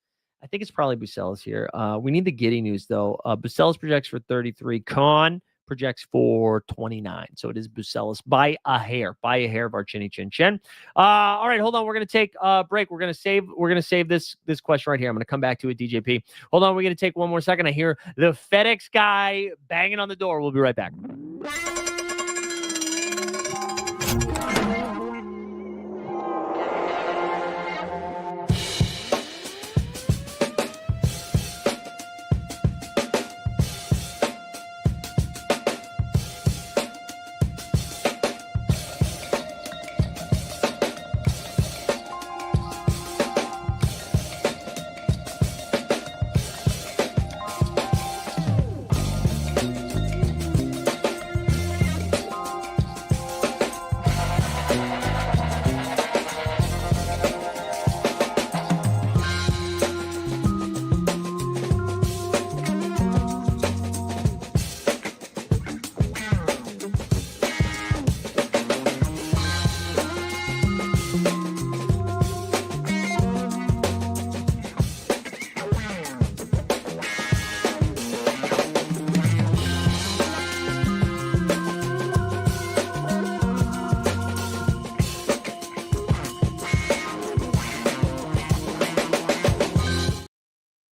I think it's probably Bucelis here. We need the Giddy news, though. Bucelis projects for 33. Khan projects for 29. So it is Bucelis by a hair of our chinny chin chin. All right, hold on. We're going to take a break. We're going to save this question right here. I'm going to come back to it, DJP. Hold on. We're going to take one more second. I hear the FedEx guy banging on the door. We'll be right back.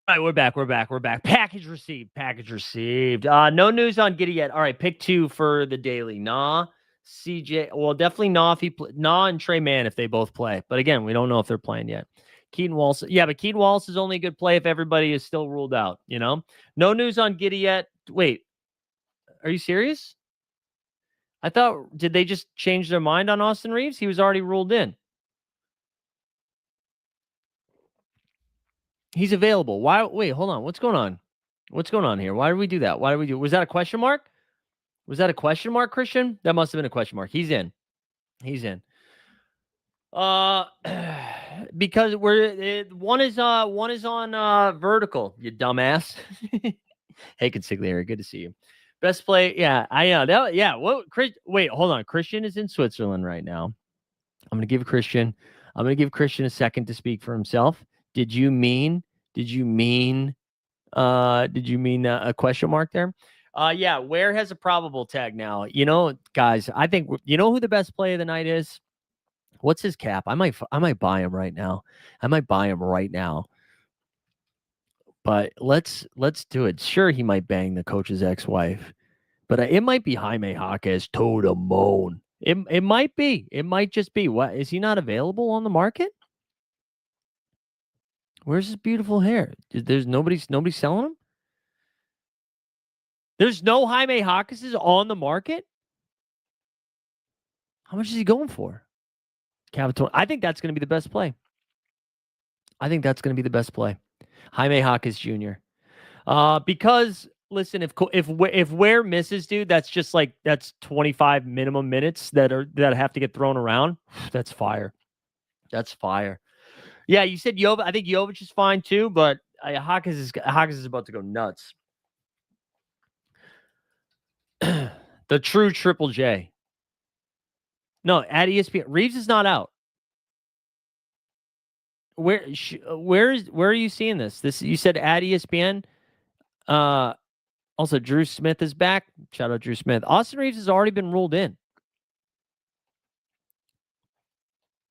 All right, we're back. Package received. No news on Giddy yet. All right, pick 2 for the daily. Nah, CJ. Well, definitely Nah if Nah and Trey Mann if they both play. But again, we don't know if they're playing yet. Keaton Wallace. Yeah, but Keaton Wallace is only a good play if everybody is still ruled out, No news on Giddy yet. Wait, are you serious? I thought, did they just change their mind on Austin Reeves? He was already ruled in. He's available. Why? Wait, hold on. What's going on? What's going on here? Why did we do that? Was that a question mark? Was that a question mark, Christian? That must have been a question mark. He's in. Because one is on vertical, you dumbass. Hey, Consigliere, good to see you. Best play, yeah. What? Wait, hold on. Christian is in Switzerland right now. I'm gonna give Christian a second to speak for himself. Did you mean a question mark there? Yeah, Ware has a probable tag now. Guys, I think who the best play of the night is? What's his cap? I might buy him right now. But let's do it. Sure, he might bang the coach's ex-wife, but it might be Jaime Jaquez to the moon. It might be. It might just be. What, is he not available on the market? Where's his beautiful hair? There's nobody selling him? There's no Jaime Jaquez's on the market? How much is he going for? I think that's going to be the best play. Jaime Jaquez Jr. Because listen, if Ware misses, dude, that's 25 minimum minutes that have to get thrown around. That's fire. Yeah, you said Jovic. I think Jovic is fine too, but Jaquez is about to go nuts. The true Triple J. No, at ESPN, Reeves is not out. Where are you seeing this? You said at ESPN. Also, Drew Smith is back. Shout out Drew Smith. Austin Reeves has already been ruled in.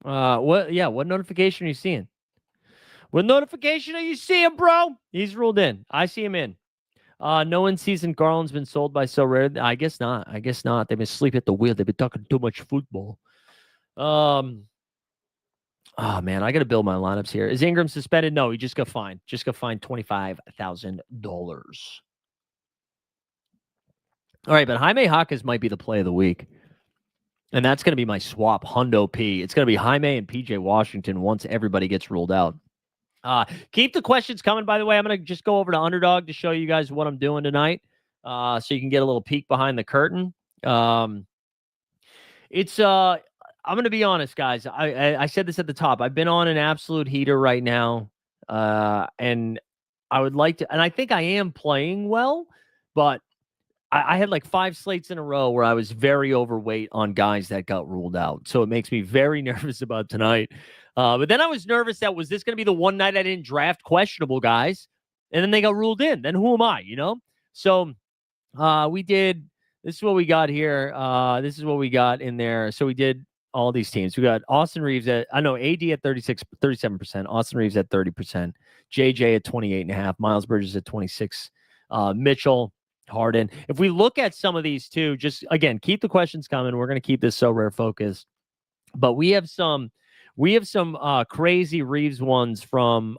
What notification are you seeing? What notification are you seeing, bro? He's ruled in. I see him in. No in-season Garland's been sold by Sorare. I guess not. I guess not. They've been asleep at the wheel. They've been talking too much football. Oh man, I got to build my lineups here. Is Ingram suspended? No, he just got fined. Just got fined $25,000. All right, but Jaime Jaquez might be the play of the week. And that's going to be my swap, Hundo P. It's going to be Jaime and PJ Washington once everybody gets ruled out. Keep the questions coming, by the way. I'm going to just go over to Underdog to show you guys what I'm doing tonight, so you can get a little peek behind the curtain. I'm going to be honest, guys. I said this at the top. I've been on an absolute heater right now, and I would like to, and I think I am playing well, but I had like 5 slates in a row where I was very overweight on guys that got ruled out. So it makes me very nervous about tonight. But then I was nervous that was this going to be the one night I didn't draft questionable guys, and then they got ruled in. Then who am I, you know? So we did, this is what we got here. This is what we got in there. So we did all these teams. We got Austin Reeves at, I know, AD at 37%, Austin Reeves at 30%, JJ at 28.5%, Miles Bridges at 26%, Mitchell, Harden. If we look at some of these too, just again, keep the questions coming. We're going to keep this so rare focused, but we have some crazy Reeves ones from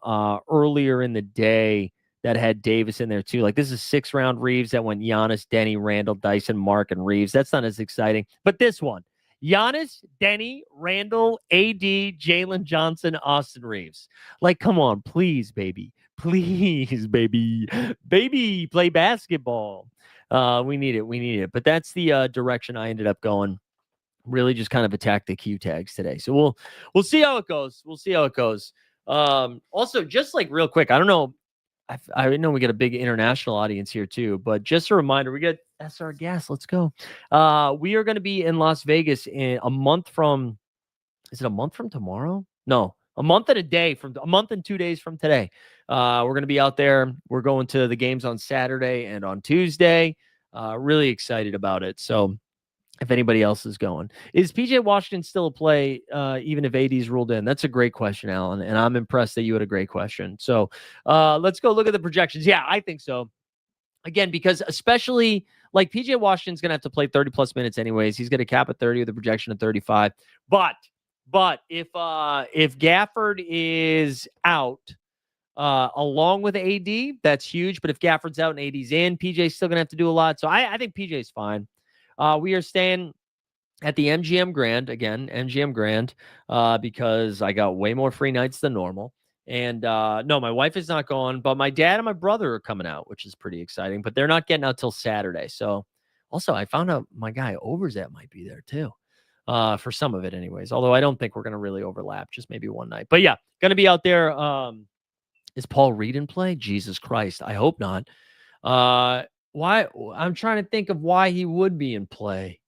earlier in the day that had Davis in there too. Like this is 6-round Reeves that went Giannis, Denny, Randall, Dyson, Mark, and Reeves. That's not as exciting, but this one, Giannis, Denny, Randall, AD, Jalen Johnson, Austin Reeves. Like, come on, please, baby. Please, baby. Baby, play basketball. We need it. We need it. But that's the direction I ended up going. Really just kind of attack the Q tags today. So we'll see how it goes. We'll see how it goes. Also, just like real quick, I don't know. I know we got a big international audience here too, but just a reminder, we got SR Gas. Let's go. We are going to be in Las Vegas in a month from, is it a month from tomorrow? No, a month and a month and 2 days from today. We're going to be out there. We're going to the games on Saturday and on Tuesday. Really excited about it. So if anybody else is going, is PJ Washington still a play, even if AD's ruled in? That's a great question, Alan. And I'm impressed that you had a great question. So let's go look at the projections. Yeah, I think so. Again, because especially like PJ Washington's going to have to play 30 plus minutes anyways. He's going to cap at 30 with a projection of 35. But if Gafford is out, along with AD, that's huge. But if Gafford's out and AD's in, PJ's still going to have to do a lot. So I think PJ's fine. We are staying at the MGM Grand again, MGM Grand, because I got way more free nights than normal. And no, my wife is not going, but my dad and my brother are coming out, which is pretty exciting. But they're not getting out till Saturday. So also, I found out my guy Overzet might be there too, for some of it, anyways. Although I don't think we're going to really overlap, just maybe one night. But yeah, going to be out there. Is Paul Reed in play? Jesus Christ, I hope not. Why? I'm trying to think of why he would be in play.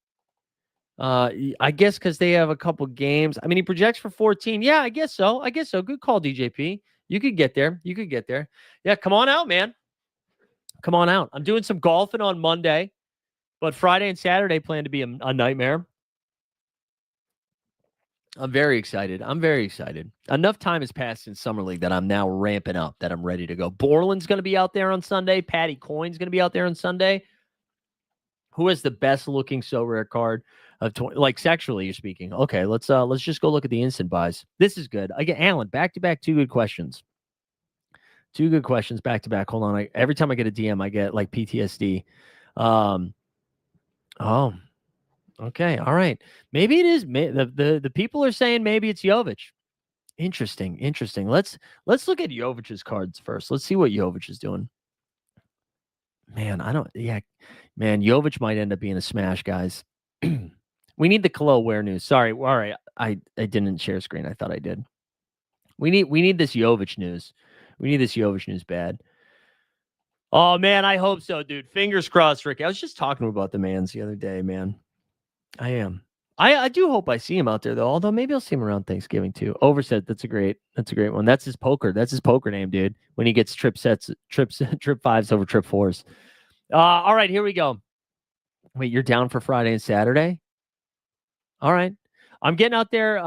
I guess because they have a couple games. I mean, he projects for 14. Yeah, I guess so. Good call, DJP. You could get there. Yeah, come on out, man. Come on out. I'm doing some golfing on Monday, but Friday and Saturday plan to be a nightmare. I'm very excited. Enough time has passed in Summer League that I'm now ramping up, that I'm ready to go. Borland's going to be out there on Sunday. Patty Coyne's going to be out there on Sunday. Who has the best looking so rare card of 20? Like sexually, you're speaking. Okay, let's just go look at the instant buys. This is good. Again, Alan, back to back, 2 good questions. 2 good questions back to back. Hold on. Every time I get a DM, I get like PTSD. Oh. Okay, all right. Maybe it is. The people are saying maybe it's Jovic. Interesting. Let's look at Jovic's cards first. Let's see what Jovic is doing. Man, Jovic might end up being a smash, guys. We need the Khalil Ware news. Sorry. All right. I didn't share screen. I thought I did. We need this Jovic news. We need this Jovic news bad. Oh man, I hope so, dude. Fingers crossed, Ricky. I was just talking about the Mans the other day, man. I am. I do hope I see him out there though. Although maybe I'll see him around Thanksgiving too. Overset. That's a great one. That's his poker name, dude. When he gets trip 5s over trip 4s. All right, here we go. Wait, you're down for Friday and Saturday? All right. I'm getting out there.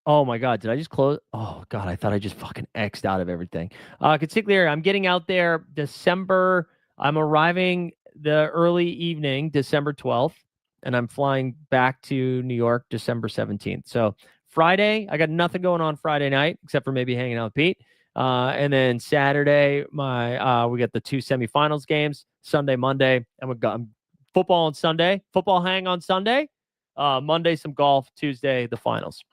Oh my God, did I just close? Oh God, I thought I just fucking X'd out of everything. Consigliere, I'm getting out there December I'm arriving the early evening, December 12th, and I'm flying back to New York December 17th. So Friday, I got nothing going on Friday night except for maybe hanging out with Pete. And then Saturday, we got the 2 semifinals games. Sunday, Monday, I'm football on Sunday. Football hang on Sunday. Monday, some golf. Tuesday, the finals.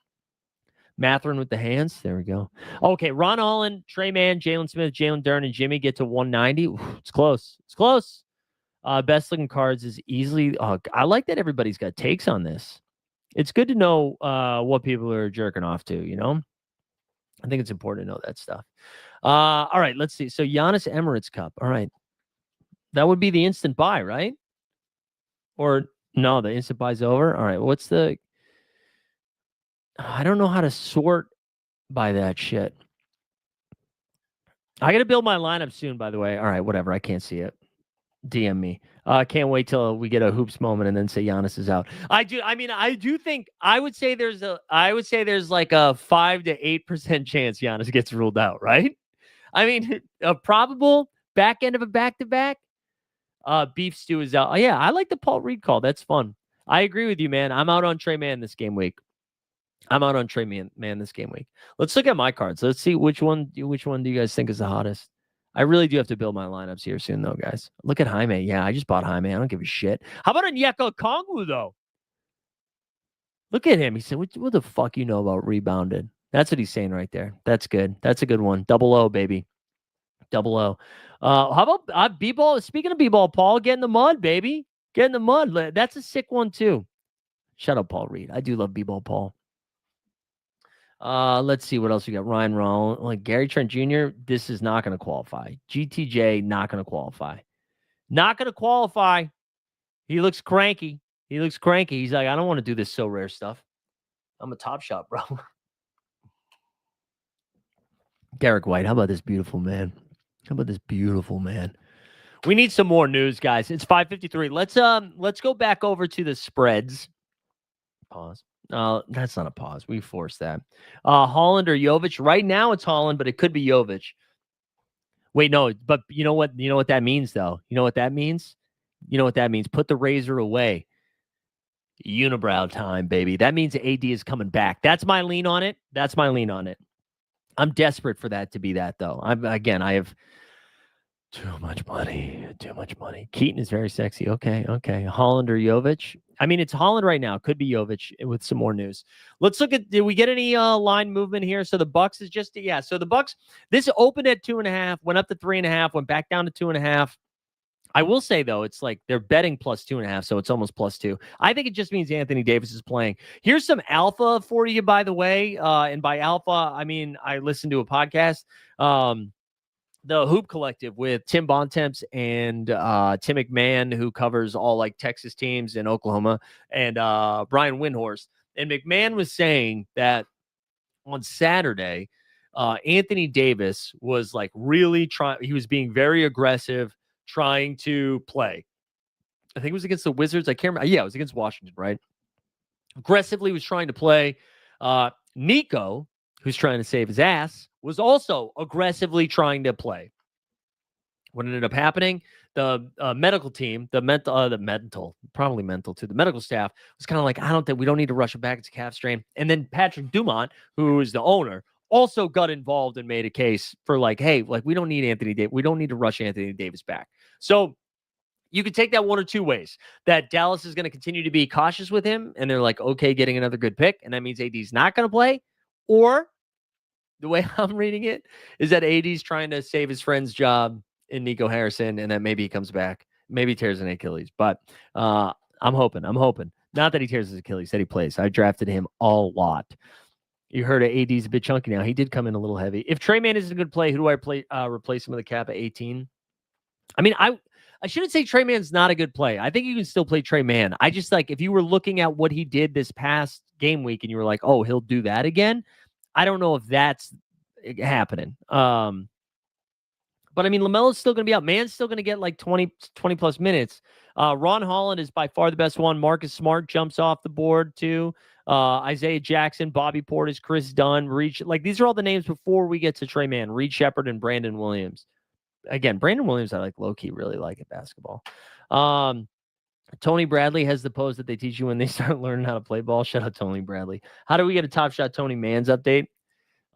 Matherin with the hands. There we go. Okay, Ron Holland, Trey Mann, Jalen Smith, Jalen Dern, and Jimmy get to 190. Ooh, it's close. It's close. Best looking cards is easily. I like that everybody's got takes on this. It's good to know what people are jerking off to. You know, I think it's important to know that stuff. All right, let's see. So Giannis Emirates Cup. All right, that would be the instant buy, right? Or no, the instant buy's over. All right, what's the? I don't know how to sort by that shit. I got to build my lineup soon, by the way. All right, whatever. I can't see it. DM me. Can't wait till we get a hoops moment and then say Giannis is out. I do think I would say there's like a 5 to 8% chance Giannis gets ruled out, right? I mean, a probable back end of a back-to-back. Beef stew is out. Oh, yeah, I like the Paul Reed call. That's fun. I agree with you, man. I'm out on Trey Mann this game week. This game week. Let's look at my cards. Let's see which one do you guys think is the hottest. I really do have to build my lineups here soon, though, guys. Look at Jaime. Yeah, I just bought Jaime. I don't give a shit. How about Onyeka Okongwu, though? Look at him. He said, what the fuck you know about rebounded? That's what he's saying right there. That's good. That's a good one. Double O, baby. Double O. How about B-ball? Speaking of B-ball, Paul, get in the mud, baby. Get in the mud. That's a sick one, too. Shut up, Paul Reed. I do love B-ball, Paul. Let's see what else we got. Ryan Roll, like Gary Trent Jr. This is not going to qualify. GTJ not going to qualify. Not going to qualify. He looks cranky. He's like, I don't want to do this so rare stuff. I'm a top shot, bro. Derek White, how about this beautiful man? We need some more news, guys. It's 5:53. Let's go back over to the spreads. Pause. That's not a pause. We forced that. Holland or Jovic. Right now it's Holland, but it could be Jovic. Wait, no, but you know what that means, though? You know what that means? Put the razor away. Unibrow time, baby. That means AD is coming back. That's my lean on it. I'm desperate for that to be that, though. I have too much money. Keaton is very sexy. Okay. Holland or Jovic? I mean, it's Holland right now. Could be Jovic with some more news. Let's look at, did we get any line movement here? So the Bucks is just, so the Bucks, this opened at 2.5, went up to 3.5, went back down to 2.5. I will say, though, it's like they're betting plus 2.5, so it's almost plus 2. I think it just means Anthony Davis is playing. Here's some alpha for you, by the way. And by alpha, I mean, I listened to a podcast, the Hoop Collective with Tim Bontemps and Tim McMahon, who covers all like Texas teams in Oklahoma, and Brian Windhorst. And McMahon was saying that on Saturday, Anthony Davis was like really trying. He was being very aggressive, trying to play. I think it was against the Wizards. I can't remember. Yeah, it was against Washington, right? Aggressively was trying to play. Nico, who's trying to save his ass, was also aggressively trying to play. What ended up happening, the medical team, the mental staff was kind of like, we don't need to rush him back. It's a calf strain. And then Patrick Dumont, who is the owner, also got involved and made a case for like, hey, like we don't need Anthony Davis. We don't need to rush Anthony Davis back. So you could take that one or two ways. That Dallas is going to continue to be cautious with him, and they're like, okay, getting another good pick, and that means AD's not going to play. Or the way I'm reading it is that AD's trying to save his friend's job in Nico Harrison, and that maybe he comes back, maybe tears an Achilles. But I'm hoping. Not that he tears his Achilles, that he plays. I drafted him a lot. You heard AD's a bit chunky now. He did come in a little heavy. If Trey Mann isn't a good play, who do I replace him with a cap at 18? I mean, I shouldn't say Trey Mann's not a good play. I think you can still play Trey Mann. I just like, if you were looking at what he did this past game week and you were like, oh, he'll do that again, I don't know if that's happening. But I mean, LaMelo's still going to be out. Mann's still going to get like 20 plus minutes. Ron Holland is by far the best one. Marcus Smart jumps off the board too. Isaiah Jackson, Bobby Portis, Chris Dunn, these are all the names before we get to Trey Mann, Reed Shepard, and Brandon Williams. again, Brandon Williams, I like low-key really like at basketball. Tony Bradley has the pose that they teach you when they start learning how to play ball. Shout out Tony Bradley. How do we get a Top Shot Tony Mans update?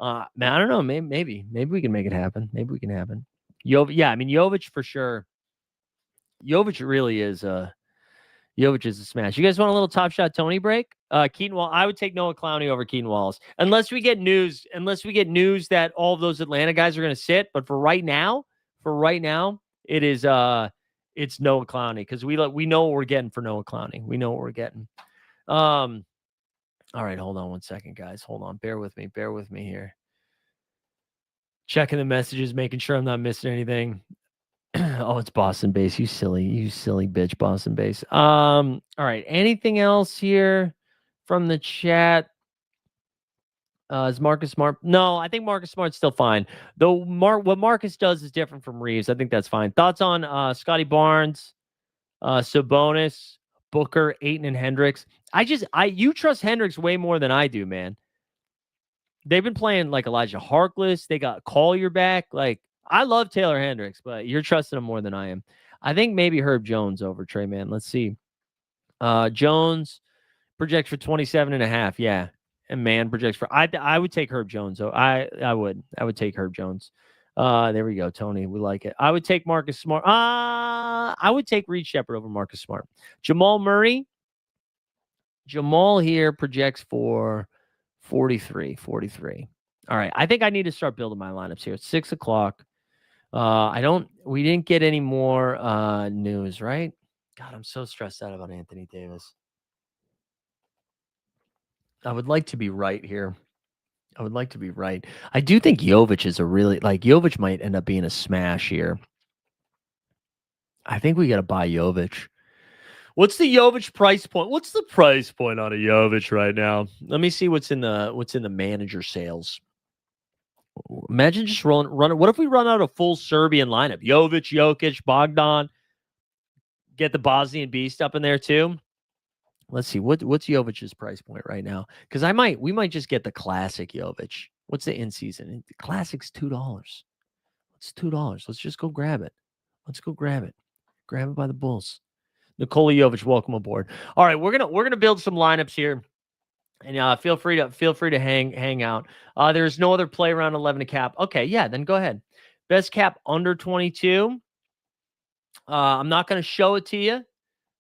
Man, I don't know. Maybe we can make it happen. Maybe we can happen. Yeah, I mean Jovic for sure. Jovic really is Jovic is a smash. You guys want a little Top Shot Tony break? Keaton Wallace. I would take Noah Clowney over Keaton Wallace unless we get news. Unless we get news that all of those Atlanta guys are going to sit. But for right now, it is it's Noah Clowney because we know what we're getting for Noah Clowney. We know what we're getting. All right, hold on one second, guys. Hold on. Bear with me here. Checking the messages, making sure I'm not missing anything. Oh, it's Boston base. You silly bitch, Boston base. All right. Anything else here from the chat? Is Marcus Smart? No, I think Marcus Smart's still fine. Though what Marcus does is different from Reeves. I think that's fine. Thoughts on Scotty Barnes, Sabonis, Booker, Ayton, and Hendricks? You trust Hendricks way more than I do, man. They've been playing like Elijah Harkless. They got Collier back. Like, I love Taylor Hendricks, but you're trusting him more than I am. I think maybe Herb Jones over Trey Man. Let's see. Jones projects for 27.5. Yeah. And Man projects for I would take Herb Jones. So I would take Herb Jones. There we go, Tony. We like it. I would take Marcus Smart. I would take Reed Shepherd over Marcus Smart. Jamal Murray. Jamal here projects for 43. All right. I think I need to start building my lineups here. It's 6 o'clock. We didn't get any more news, right? God, I'm so stressed out about Anthony Davis. I would like to be right here. I would like to be right. I do think Jovic is Jovic might end up being a smash here. I think we got to buy Jovic. What's the Jovic price point? What's the price point on a Jovic right now? Let me see what's in the manager sales. Imagine just run. What if we run out a full Serbian lineup? Jovic, Jokic, Bogdan. Get the Bosnian beast up in there too. Let's see what's Jovic's price point right now. Because we might just get the classic Jovic. What's the in season? The classic's $2. It's $2. Let's just go grab it. Grab it by the balls. Nikola Jovic, welcome aboard. All right, we're gonna build some lineups here. And feel free to hang out. There's no other play around 11 to cap. Okay, yeah, then go ahead. Best cap under 22. I'm not going to show it to you.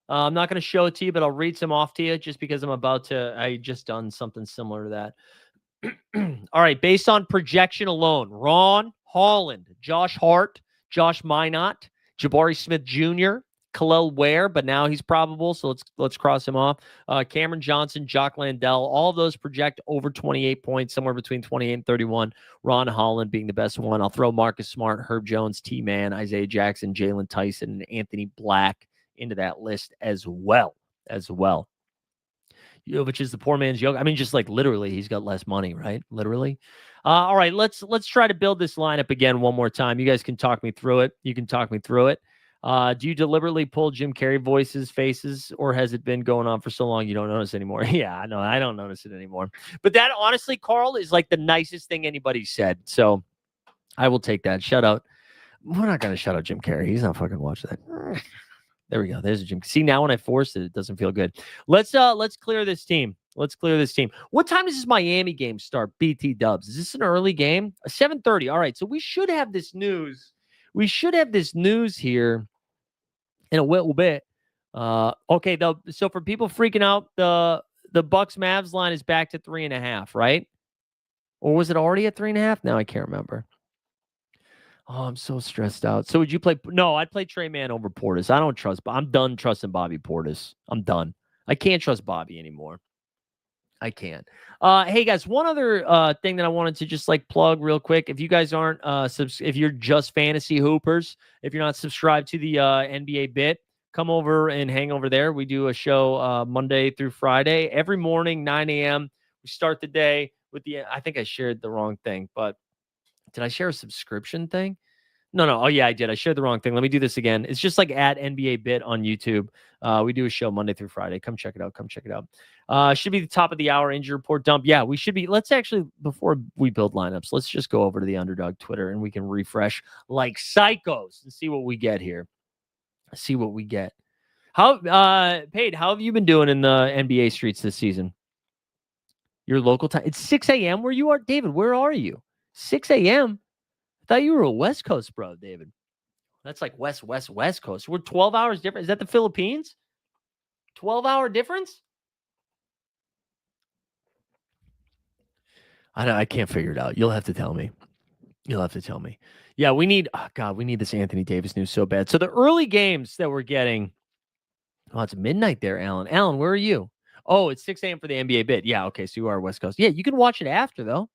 But I'll read some off to you just because I just done something similar to that. All right, based on projection alone, Ron Holland, Josh Hart, Josh Minot, Jabari Smith Jr., Khalil Ware, but now he's probable, so let's cross him off. Cameron Johnson, Jock Landell, all of those project over 28 points, somewhere between 28 and 31. Ron Holland being the best one. I'll throw Marcus Smart, Herb Jones, T-Man, Isaiah Jackson, Jalen Tyson, and Anthony Black into that list as well. Jovic is the poor man's Jokic. I mean, just like literally, he's got less money, right? Literally. All right, let's try to build this lineup again one more time. You guys can talk me through it. Do you deliberately pull Jim Carrey faces, or has it been going on for so long you don't notice anymore? Yeah, no, I don't notice it anymore. But that, honestly, Carl, is like the nicest thing anybody said. So I will take that. Shout out. We're not going to shout out Jim Carrey. He's not fucking watching that. There we go. There's a Jim. See, now when I force it, it doesn't feel good. Let's clear this team. What time does this Miami game start? BT Dubs. Is this an early game? 7:30. All right. So we should have this news. Here in a little bit. Okay. So for people freaking out, the Bucks Mavs line is back to 3.5, right? Or was it already at 3.5? Now I can't remember. Oh, I'm so stressed out. So would you play? No, I'd play Trey Man over Portis. I don't trust. I'm done trusting Bobby Portis. I'm done. I can't trust Bobby anymore. I can't. Hey guys, one other thing that I wanted to just plug real quick. If you guys aren't if you're just fantasy hoopers, if you're not subscribed to the NBA Bit, come over and hang over there. We do a show Monday through Friday every morning, 9 a.m. We start the day with I think I shared the wrong thing, but did I share a subscription thing? No. Oh, yeah, I did. I shared the wrong thing. Let me do this again. It's just like at NBA Bit on YouTube. We do a show Monday through Friday. Come check it out. Come check it out. Should be the top of the hour injury report dump. Yeah, we should be. Let's actually, before we build lineups, let's just go over to the Underdog Twitter and we can refresh like psychos and see what we get here. See what we get. How, Paid, how have you been doing in the NBA streets this season? Your local time? It's 6 a.m. where you are, David. Where are you? 6 a.m. I thought you were a West Coast bro, David. That's like West Coast. We're 12 hours different. Is that the Philippines? 12-hour difference? I can't figure it out. You'll have to tell me. Yeah, we need, oh God, we need this Anthony Davis news so bad. So the early games that we're getting, it's midnight there, Alan. Alan, where are you? Oh, it's 6 a.m. for the NBA bit. Yeah, okay, so you are West Coast. Yeah, you can watch it after, though.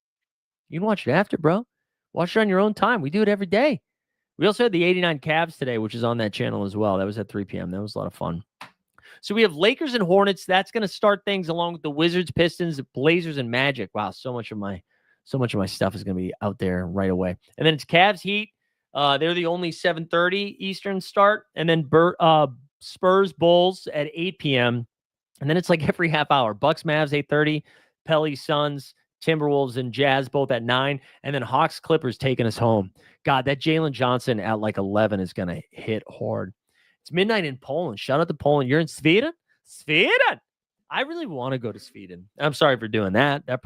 You can watch it after, bro. Watch it on your own time. We do it every day. We also had the 89 Cavs today, which is on that channel as well. That was at 3 p.m. That was a lot of fun. So we have Lakers and Hornets. That's going to start things along with the Wizards, Pistons, Blazers, and Magic. Wow, so much of my stuff is going to be out there right away. And then it's Cavs, Heat. They're the only 7:30 Eastern start. And then Spurs, Bulls at 8 p.m. And then it's like every half hour. Bucks, Mavs, 8:30. Pelly, Suns, Timberwolves, and Jazz both at 9. And then Hawks, Clippers taking us home. God, that Jalen Johnson at like 11 is going to hit hard. It's midnight in Poland. Shout out to Poland. You're in Sweden? Sweden! I really want to go to Sweden. I'm sorry for doing that. You're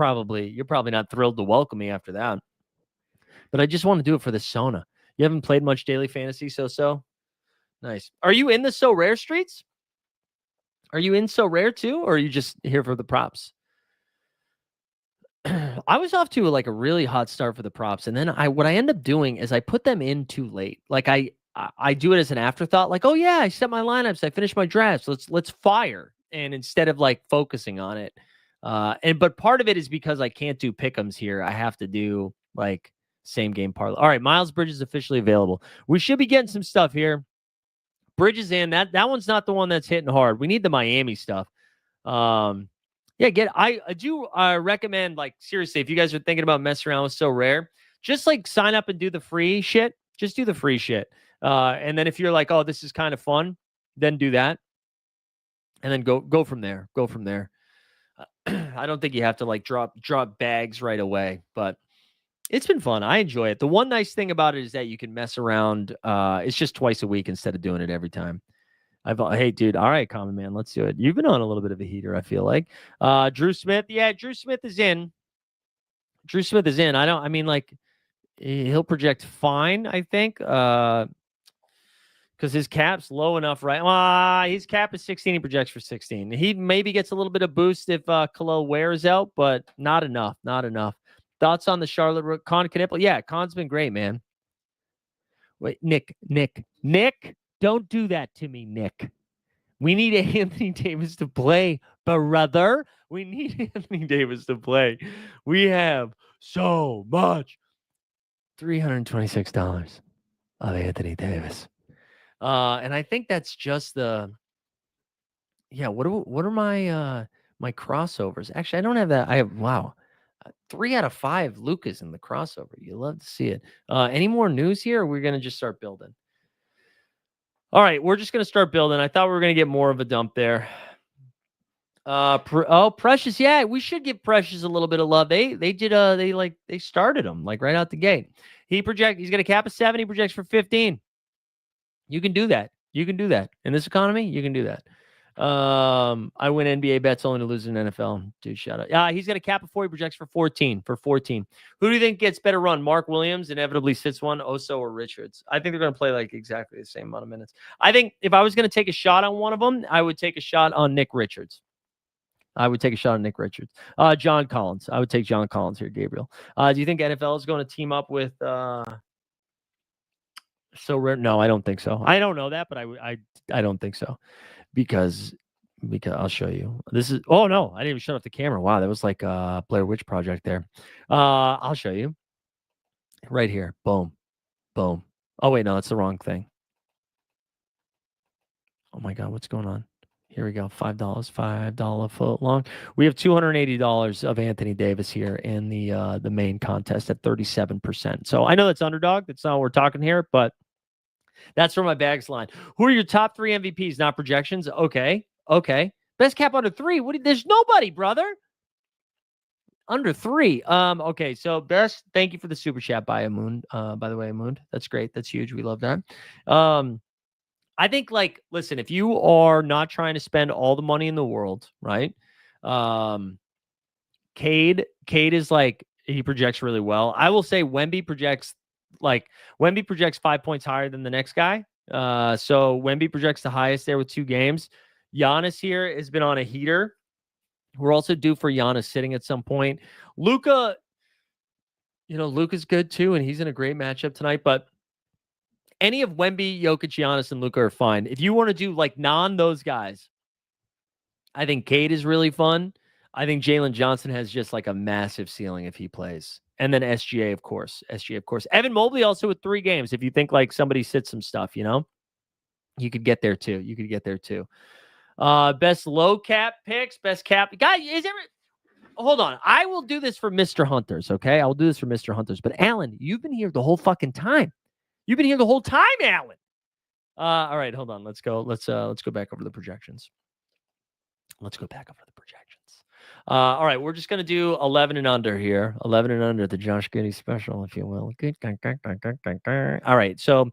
probably not thrilled to welcome me after that. But I just want to do it for the sauna. You haven't played much daily fantasy, so? Nice. Are you in the So Rare streets? Are you in So Rare too? Or are you just here for the props? I was off to like a really hot start for the props. And then what I end up doing is I put them in too late. Like I do it as an afterthought, like, oh yeah, I set my lineups, I finished my drafts. Let's fire. And instead of like focusing on it. But part of it is because I can't do pick'ems here. I have to do like same game parlay. All right, Miles Bridges officially available. We should be getting some stuff here. Bridges in. That one's not the one that's hitting hard. We need the Miami stuff. Yeah, I do recommend, like, seriously, if you guys are thinking about messing around with So Rare, just like sign up and do the free shit. Just do the free shit. And then if you're like, oh, this is kind of fun, then do that. And then go from there. Go from there. I don't think you have to like drop bags right away, but it's been fun. I enjoy it. The one nice thing about it is that you can mess around. It's just twice a week instead of doing it every time. Hey, dude. All right, Common Man. Let's do it. You've been on a little bit of a heater, I feel like. Drew Smith. Yeah, Drew Smith is in. I mean, like, he'll project fine, I think. Because his cap's low enough, right? His cap is 16. He projects for 16. He maybe gets a little bit of boost if Khalil wears out, but not enough. Not enough. Thoughts on the Charlotte Con Knipple? Yeah, Con's been great, man. Wait, Nick, don't do that to me, Nick. We need Anthony Davis to play, brother. We need Anthony Davis to play. We have so much. $326 of Anthony Davis. And I think that's just the, yeah, what are my my crossovers? Actually, I don't have that. I have, wow. 3 out of 5 Lucas in the crossover. You love to see it. Any more news here? Or we're going to just start building. All right, we're just going to start building. I thought we were going to get more of a dump there. Precious. Yeah, we should give Precious a little bit of love. They started him like right out the gate. He's going to cap a 7. He projects for 15. You can do that. In this economy, you can do that. I win NBA bets only to lose in NFL. Dude, shout out. He's got a cap of 4. He projects for 14. Who do you think gets better run? Mark Williams inevitably sits one, Oso or Richards. I think they're going to play like exactly the same amount of minutes. I think if I was going to take a shot on one of them, I would take a shot on Nick Richards. John Collins. I would take John Collins here, Gabriel. Do you think NFL is going to team up with So Rare? No, I don't think so. I don't know that, but I don't think so. Because I'll show you. This is, oh no, I didn't even shut off the camera. Wow, that was like a Blair Witch Project there. I'll show you. Right here. Boom. Boom. Oh wait, no, that's the wrong thing. Oh my God, what's going on? Here we go. $5 foot long. We have $280 of Anthony Davis here in the main contest at 37%. So I know that's underdog. That's not what we're talking here, but that's for my bags line. Who are your top 3 MVPs? Not projections. Okay. Best cap under 3. There's nobody, brother. Under 3. Okay, so best. Thank you for the super chat by Amoon. By the way, Amoon, that's great. That's huge. We love that. I think, like, listen, if you are not trying to spend all the money in the world, right? Cade is like, he projects really well. I will say Wemby projects 5 points higher than the next guy. So Wemby projects the highest there with 2 games. Giannis here has been on a heater. We're also due for Giannis sitting at some point. Luka, Luka's good too, and he's in a great matchup tonight. But any of Wemby, Jokic, Giannis, and Luka are fine. If you want to do like those guys, I think Cade is really fun. I think Jalen Johnson has just like a massive ceiling if he plays. And then SGA, of course. Evan Mobley also with 3 games. If you think like somebody sits some stuff, you could get there too. Best low cap picks, best cap. Guys, hold on. I will do this for Mr. Hunters, okay? I will do this for Mr. Hunters. But Alan, you've been here the whole fucking time. You've been here the whole time, Alan. All right, hold on. Let's go back over the projections. All right, we're just going to do 11 and under here. 11 and under, the Josh Giddey special, if you will. All right, so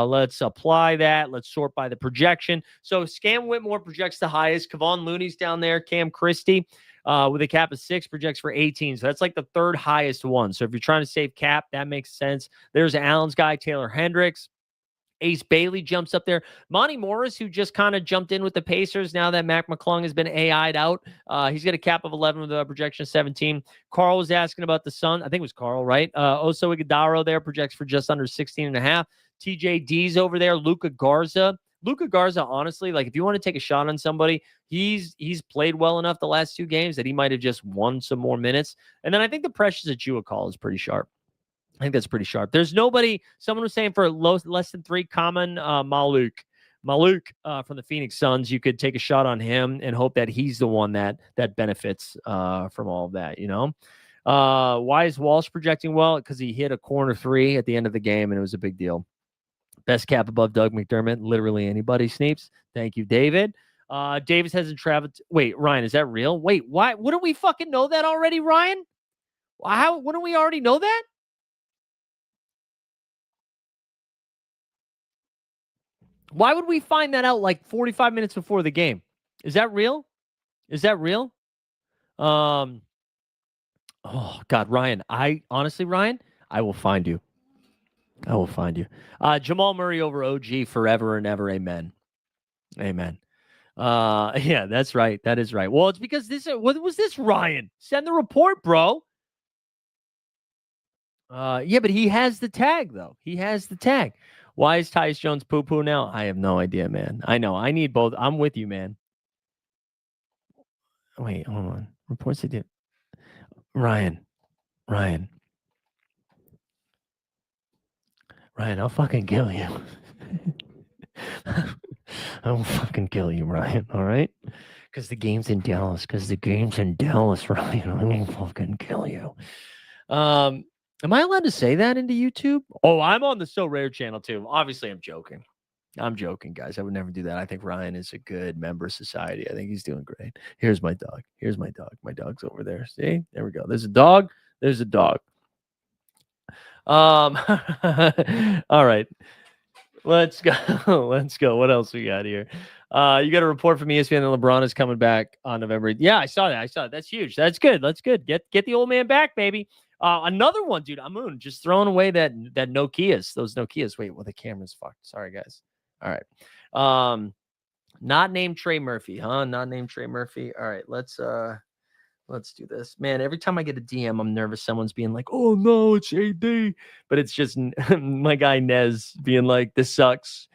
let's apply that. Let's sort by the projection. So Scam Whitmore projects the highest. Kevon Looney's down there. Cam Christie with a cap of 6 projects for 18. So that's like the 3rd highest one. So if you're trying to save cap, that makes sense. There's Allen's guy, Taylor Hendricks. Ace Bailey jumps up there. Monty Morris, who just kind of jumped in with the Pacers now that Mac McClung has been AI'd out. He's got a cap of 11 with a projection of 17. Carl was asking about the Sun. I think it was Carl, right? Oso Iguodala there projects for just under 16.5. TJD's over there. Luka Garza, honestly, like if you want to take a shot on somebody, he's played well enough the last 2 games that he might have just won some more minutes. And then I think the Precious Achua call is pretty sharp. I think that's pretty sharp. There's nobody. Someone was saying for less than 3 common, Maluk from the Phoenix Suns. You could take a shot on him and hope that he's the one that benefits from all of that. Why is Walsh projecting well? Because he hit a corner 3 at the end of the game, and it was a big deal. Best cap above Doug McDermott. Literally anybody. Sneeps. Thank you, David. Davis hasn't traveled. Wait, Ryan, is that real? Wait, why? Wouldn't we fucking know that already, Ryan? Wouldn't we already know that? Why would we find that out like 45 minutes before the game? Is that real? Oh God, Ryan. Ryan, I will find you. Jamal Murray over OG forever and ever. Amen. Yeah, that's right. That is right. Well, it's because what was this, Ryan? Send the report, bro. Yeah, but he has the tag, though. Why is Tyus Jones poo-poo now? I have no idea, man. I know. I need both. I'm with you, man. Wait, hold on. Reports they did. Ryan, I'll fucking kill you. I'll fucking kill you, Ryan. All right? Because the game's in Dallas. Ryan. I will fucking kill you. Am I allowed to say that into YouTube? Oh, I'm on the So Rare channel too. Obviously, I'm joking. Guys. I would never do that. I think Ryan is a good member of society. I think he's doing great. Here's my dog. My dog's over there. See? There we go. There's a dog. All right. Let's go. What else we got here? You got a report from ESPN that LeBron is coming back on November 8th. Yeah, I saw that. That's huge. That's good. Get the old man back, baby. Another one, dude. Amun just throwing away those Nokias. Wait, well, the camera's fucked. Sorry, guys. All right. Not named Trey Murphy, huh? Not named Trey Murphy. All right, let's do this. Man, every time I get a DM, I'm nervous someone's being like, "Oh no, it's AD," but it's just my guy Nez being like, "This sucks,"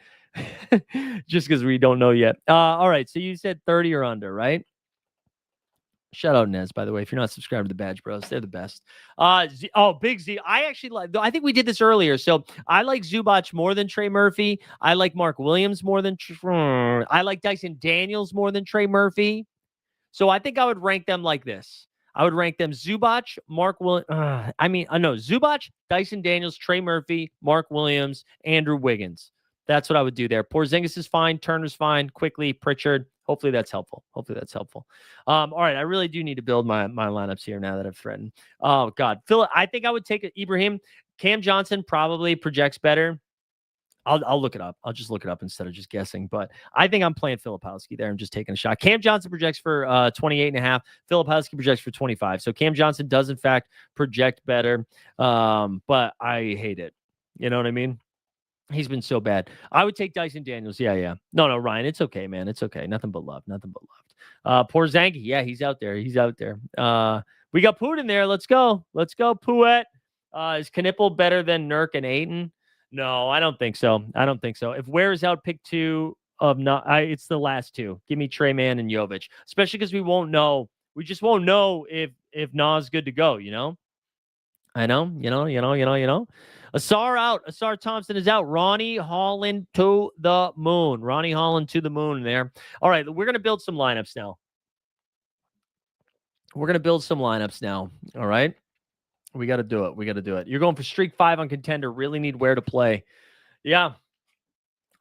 just because we don't know yet. All right, so you said 30 or under, right? Shout out Nez, by the way. If you're not subscribed to the Badge Bros, they're the best. Big Z. I actually like. I think we did this earlier. So I like Zubac more than Trey Murphy. I like Mark Williams more than. I like Dyson Daniels more than Trey Murphy. So I think I would rank them like this. I would rank them Zubac, Mark Williams. No, Zubac, Dyson Daniels, Trey Murphy, Mark Williams, Andrew Wiggins. That's what I would do there. Porzingis is fine. Turner's fine. Quickly, Pritchard. Hopefully that's helpful. All right, I really do need to build my lineups here now that I've threatened. Oh, God. Phil, I think I would take Ibrahim. Cam Johnson probably projects better. I'll look it up. I'll just look it up instead of just guessing. But I think I'm playing Filipowski there and just taking a shot. Cam Johnson projects for 28.5. Filipowski projects for 25. So Cam Johnson does, in fact, project better. But I hate it. You know what I mean? He's been so bad. I would take Dyson Daniels. Yeah. No, Ryan, it's okay, man. It's okay. Nothing but love. Poor Zangi. Yeah, he's out there. We got Poot in there. Let's go, Pooet. Is Knipple better than Nurk and Ayton? No, I don't think so. If Ware is out, pick two of not. It's the last two. Give me Trey Mann and Jovic, especially because we won't know. We just won't know if Nas good to go. You know. I know. You know. Asar out. Asar Thompson is out. Ronnie Holland to the moon. There. All right, we're gonna build some lineups now. All right. We got to do it. You're going for streak 5 on contender. Really need Where to play. Yeah.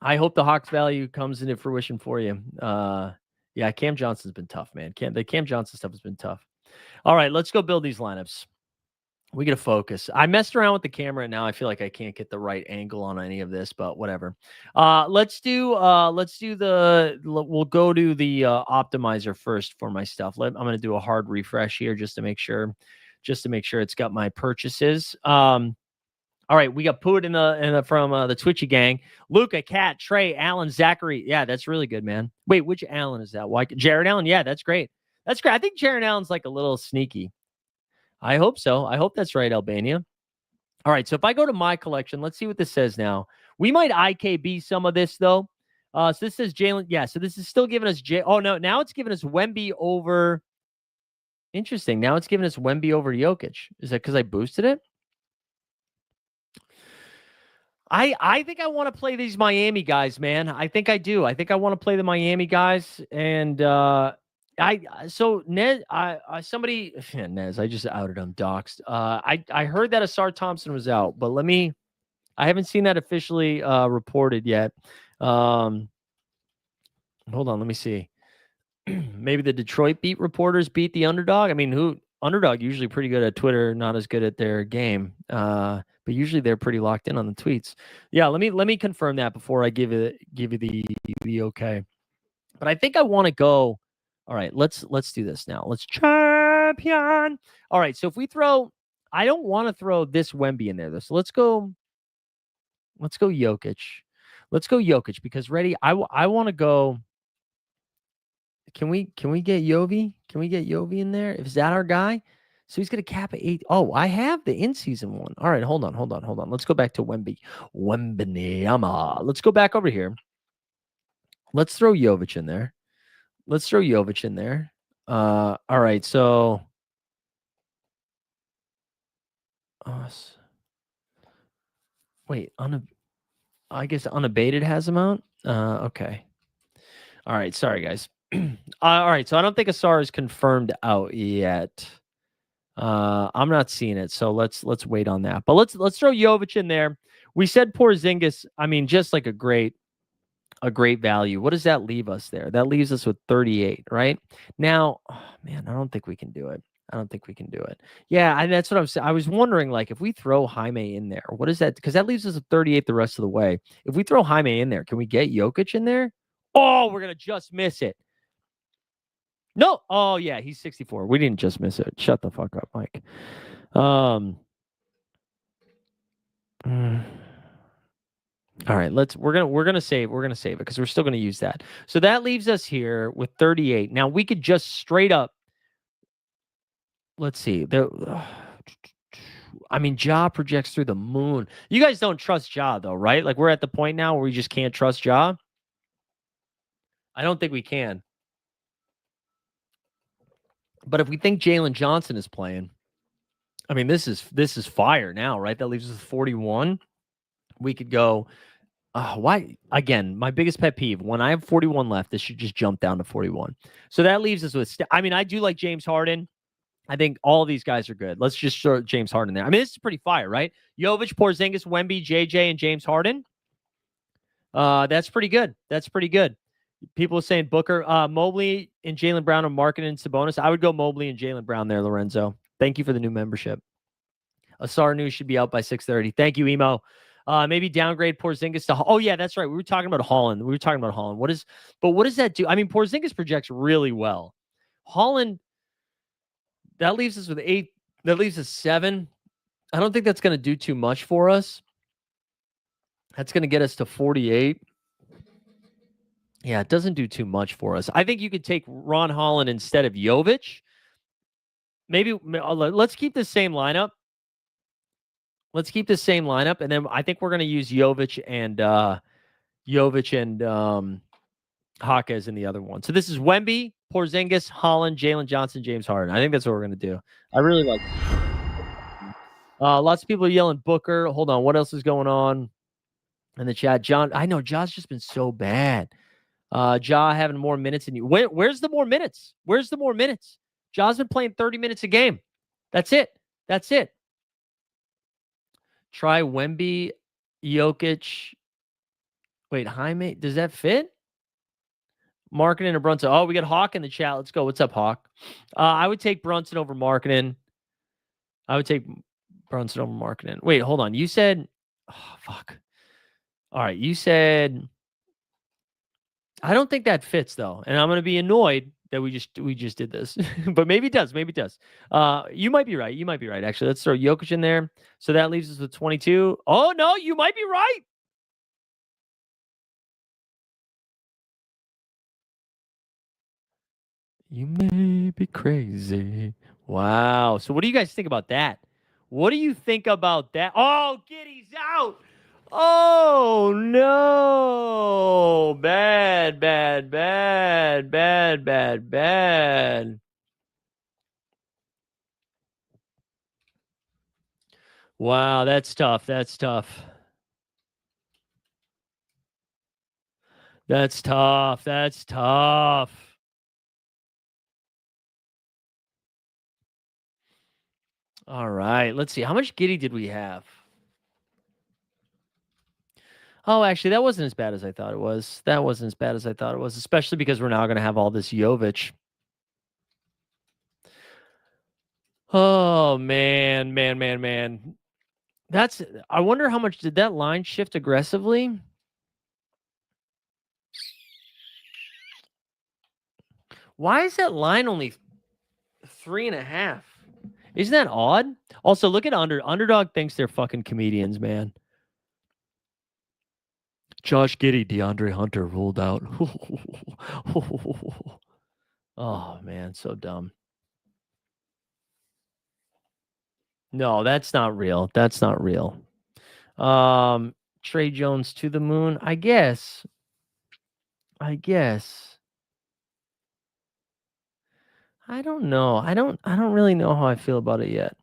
I hope the Hawks value comes into fruition for you. Yeah, Cam Johnson's been tough, man. The Cam Johnson stuff has been tough. All right, let's go build these lineups. We got to focus. I messed around with the camera and now I feel like I can't get the right angle on any of this, but whatever. We'll go to the optimizer first for my stuff. I'm going to do a hard refresh here just to make sure it's got my purchases. All right, we got Poot from the Twitchy gang. Luca, Cat, Trey, Allen, Zachary. Yeah, that's really good, man. Wait, which Allen is that? Why Jared Allen? Yeah, that's great. I think Jared Allen's like a little sneaky. I hope so. I hope that's right, Albania. All right, so if I go to my collection, let's see what this says now. We might IKB some of this, though. So this says Jalen. Yeah, so this is still giving us Oh, no, now it's giving us Wemby over. Interesting. Now it's giving us Wemby over Jokic. Is that because I boosted it? I think I want to play these Miami guys, man. I think I do. I think I want to play the Miami guys. And Nez, I just outed him, doxed. I heard that Asar Thompson was out, but I haven't seen that officially reported yet. Hold on, let me see. Maybe the Detroit beat reporters beat the underdog. I mean, underdog usually pretty good at Twitter, not as good at their game. But usually they're pretty locked in on the tweets. Yeah, let me confirm that before I give you the okay. But I think I want to go. All right, let's do this now. Let's champion. All right, so if we I don't want to throw this Wemby in there though. So let's go Jokic. Let's go Jokic because ready. I want to go. Can we get Yovi? Can we get Yovi in there? Is that our guy? So he's going to cap at 8. Oh, I have the in-season one. All right, hold on. Let's go back to Wemby. Wembanyama. Let's go back over here. Let's throw Jovic in there. All right, so wait, I guess unabated has him out. Okay. All right, sorry guys. All right, so I don't think Asar is confirmed out yet. I'm not seeing it, so let's wait on that. But let's throw Jovic in there. We said Porzingis. I mean, just like a great value. What does that leave us there? That leaves us with 38, right? Now, man, I don't think we can do it. Yeah, and that's what I'm saying. I was wondering, like, if we throw Jaime in there, what is that? Because that leaves us at 38 the rest of the way. If we throw Jaime in there, can we get Jokic in there? Oh, we're gonna just miss it. No. Oh, yeah, he's 64. We didn't just miss it. Shut the fuck up, Mike. All right, we're gonna save it because we're still gonna use that. So that leaves us here with 38. Now we could just straight up. Let's see. I mean, Ja projects through the moon. You guys don't trust Ja though, right? Like we're at the point now where we just can't trust Ja. I don't think we can. But if we think Jalen Johnson is playing, I mean, this is fire now, right? That leaves us with 41. We could go. Why again? My biggest pet peeve: when I have 41 left, this should just jump down to 41. So that leaves us with. I mean, I do like James Harden. I think all of these guys are good. Let's just throw James Harden there. I mean, this is pretty fire, right? Jovic, Porzingis, Wemby, JJ, and James Harden. That's pretty good. That's pretty good. People are saying Booker, Mobley, and Jaylen Brown are marketing and Sabonis. I would go Mobley and Jaylen Brown there, Lorenzo. Thank you for the new membership. Asar News should be out by 6:30. Thank you, Emo. Maybe downgrade Porzingis to. Oh yeah, that's right. We were talking about Holland. What does that do? I mean, Porzingis projects really well. Holland, that leaves us with 8. That leaves us 7. I don't think that's going to do too much for us. That's going to get us to 48. Yeah, it doesn't do too much for us. I think you could take Ron Holland instead of Jovic. Maybe let's keep the same lineup. And then I think we're going to use Jovic and Hawkes in the other one. So this is Wemby, Porzingis, Holland, Jalen Johnson, James Harden. I think that's what we're going to do. I really like it. Lots of people are yelling Booker. Hold on. What else is going on in the chat? John, I know Ja's just been so bad. Ja having more minutes than you. Where's the more minutes? Ja's been playing 30 minutes a game. That's it. Try Wemby, Jokic. Wait, Jaime, does that fit? Marketing or Brunson? Oh, we got Hawk in the chat. Let's go. What's up, Hawk? I would take Brunson over Marketing. Wait, hold on. You said, oh, fuck. All right, you said, I don't think that fits though, and I'm going to be annoyed that we just did this, but maybe it does. You might be right. Actually, let's throw Jokic in there. So that leaves us with 22. Oh no, you might be right. You may be crazy. Wow. So what do you guys think about that? Oh, Giddy's out. Oh no. Bad. Wow, that's tough. All right, let's see. How much Giddy did we have? Oh, actually, that wasn't as bad as I thought it was. Especially because we're now going to have all this Jovic. Oh, man. I wonder how much did that line shift aggressively? Why is that line only 3.5? Isn't that odd? Also, look at Underdog thinks they're fucking comedians, man. Josh Giddey, DeAndre Hunter ruled out. Oh, man, so dumb. No, that's not real. Trey Jones to the moon, I guess. I don't know. I don't really know how I feel about it yet.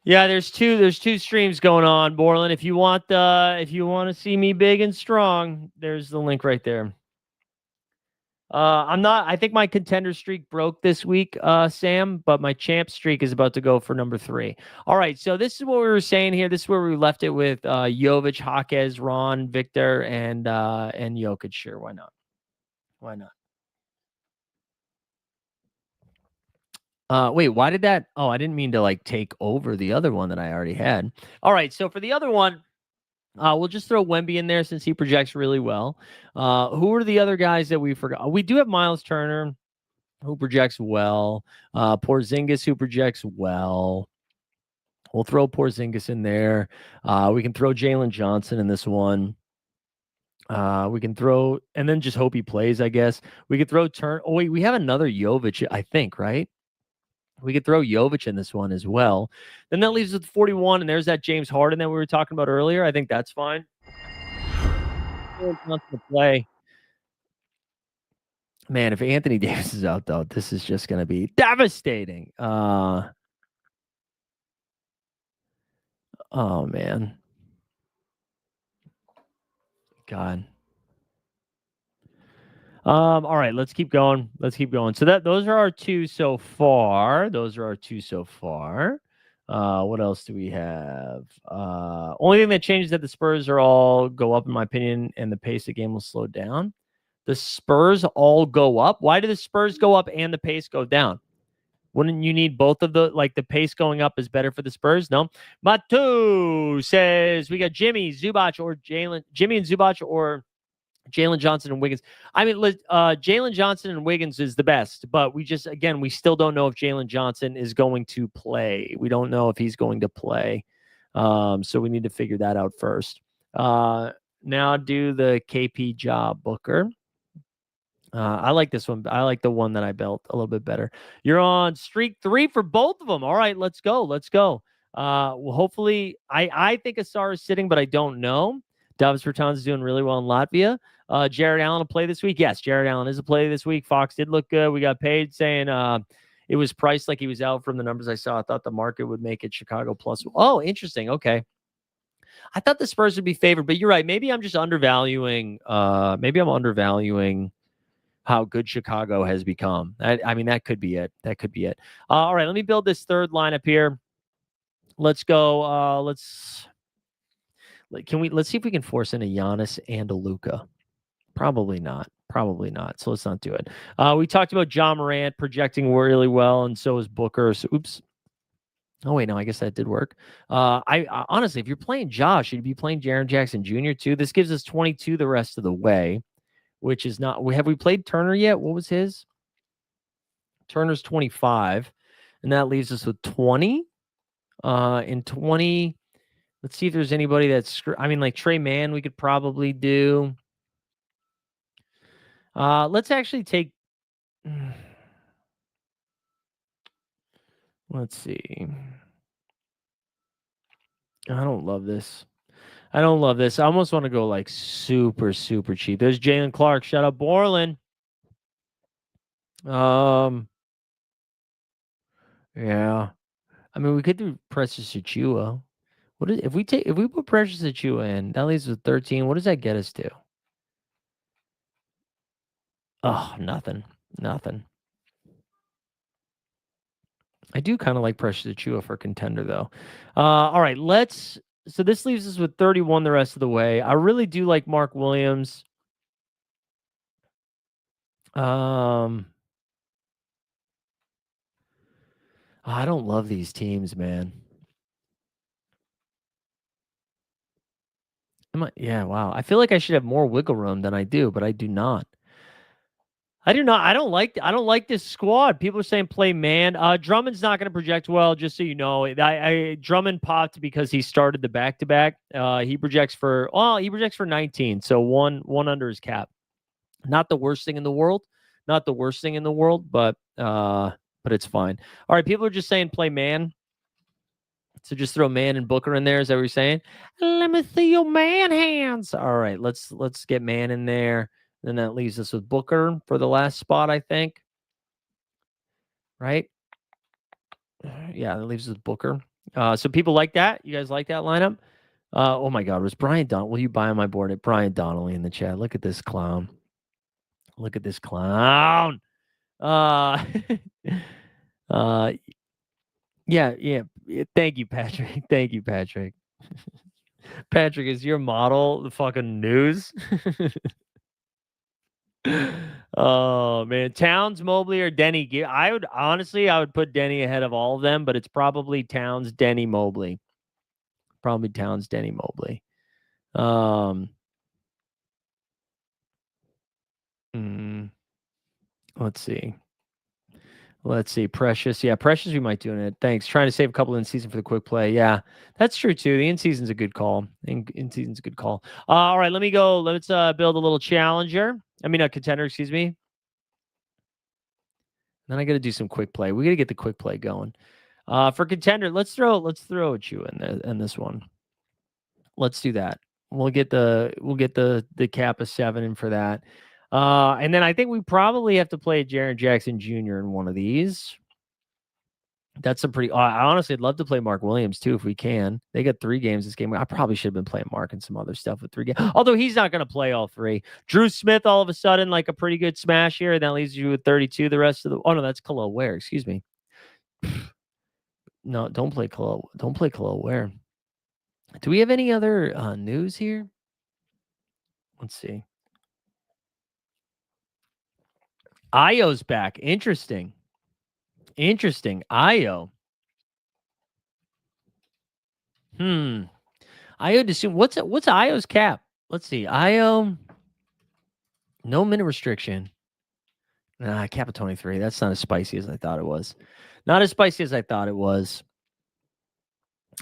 Yeah, there's two streams going on, Borland. If you want to see me big and strong, there's the link right there. I think my contender streak broke this week, Sam, but my champ streak is about to go for number 3. All right, so this is what we were saying here. This is where we left it with Jovic, Hawkes, Ron, Victor, and Jokic. Sure, why not? Wait, why did that? Oh, I didn't mean to take over the other one that I already had. All right, so for the other one, we'll just throw Wemby in there since he projects really well. Who are the other guys that we forgot? We do have Miles Turner, who projects well. Porzingis, who projects well. We'll throw Porzingis in there. We can throw Jalen Johnson in this one. We can throw, and then just hope he plays, I guess. We could throw Turner. Oh, wait, we have another Jovic, I think, right? We could throw Jovic in this one as well. Then that leaves us with 41, and there's that James Harden that we were talking about earlier. I think that's fine. To play. Man, if Anthony Davis is out though, this is just going to be devastating. Oh man, God. All right, let's keep going. Let's keep going. So those are our two so far. What else do we have? Only thing that changes is that the Spurs are all go up, in my opinion, and the pace of the game will slow down. The Spurs all go up. Why do the Spurs go up and the pace go down? Wouldn't you need both of the pace going up is better for the Spurs? No. Matu says we got Jimmy and Zubac or Jalen Johnson and Wiggins. I mean, Jalen Johnson and Wiggins is the best, but we still don't know if Jalen Johnson is going to play. We don't know if he's going to play. So we need to figure that out first. Now do the KP job, Booker. I like this one. I like the one that I built a little bit better. You're on streak 3 for both of them. All right, let's go. Well, hopefully, I think Asar is sitting, but I don't know. Davis Bertans is doing really well in Latvia. Jared Allen will play this week. Yes, Jared Allen is a play this week. Fox did look good. We got paid saying it was priced like he was out from the numbers I saw. I thought the market would make it Chicago plus. Oh, interesting. Okay. I thought the Spurs would be favored, but you're right. Maybe I'm just undervaluing. Maybe I'm undervaluing how good Chicago has become. I mean, that could be it. All right, let me build this third lineup here. Let's go. Let's see if we can force in a Giannis and a Luka. Probably not. So let's not do it. We talked about John Morant projecting really well, and so is Booker. So, oops. Oh wait, no, I guess that did work. I honestly, if you're playing Josh, you'd be playing Jaren Jackson Jr. too. This gives us 22 the rest of the way, which is not. Have we played Turner yet? What was his? Turner's 25, and that leaves us with 20. In 20, let's see if there's anybody that's. I mean, like Trey Mann, we could probably do. Let's actually take. Let's see. I don't love this. I almost want to go like super, super cheap. There's Jalen Clark. Shut up, Borland. Yeah. I mean, we could do Precious Achua. If we put Precious Achua in, that leaves us 13. What does that get us to? Oh, nothing. I do kind of like Precious Achua for contender though. All right, so this leaves us with 31 the rest of the way. I really do like Mark Williams. I don't love these teams, man. Yeah, wow. I feel like I should have more wiggle room than I do, but I do not. I do not. I don't like this squad. People are saying play man. Drummond's not going to project well, just so you know. Drummond popped because he started the back to back. He projects for 19, so one under his cap. Not the worst thing in the world. But it's fine. All right, people are just saying play man. So just throw Man and Booker in there. Is that what you're saying? Let me see your man hands. All right, let's get Man in there. Then that leaves us with Booker for the last spot, I think. Right? Yeah, that leaves us with Booker. So people like that? You guys like that lineup? Oh my God, was Brian Don? Will you buy on my board at Brian Donnelly in the chat? Look at this clown. Uh, yeah. Thank you, Patrick. Patrick, is your model the fucking news? Oh man, Towns, Mobley, or Denny. I would put Denny ahead of all of them, but it's probably Towns, Denny, Mobley. Hmm, let's see. Precious. Yeah, Precious, we might do it. Thanks. Trying to save a couple in season for the quick play. Yeah, that's true too. The in season's a good call. All right, let me go. Let's build a little challenger. I mean, a contender, excuse me. Then I got to do some quick play. We got to get the quick play going. For contender, let's throw a chew in this one. Let's do that. We'll get the cap of 7 in for that. And then I think we probably have to play Jaren Jackson Jr. in one of these. That's a pretty. I honestly, I'd love to play Mark Williams too if we can. They got 3 games this game. I probably should have been playing Mark and some other stuff with 3 games. Although he's not going to play all 3. Drew Smith, all of a sudden, like a pretty good smash here. And that leaves you with 32. The rest of the. Oh no, that's Khalil Ware. Excuse me. No, don't play Khalil. Don't play Khalil Ware. Do we have any other news here? Let's see. Io's back. Interesting. Io. Io assume what's Io's cap? Let's see. Io, no minute restriction. Nah, cap of 23. That's not as spicy as I thought it was. Not as spicy as I thought it was.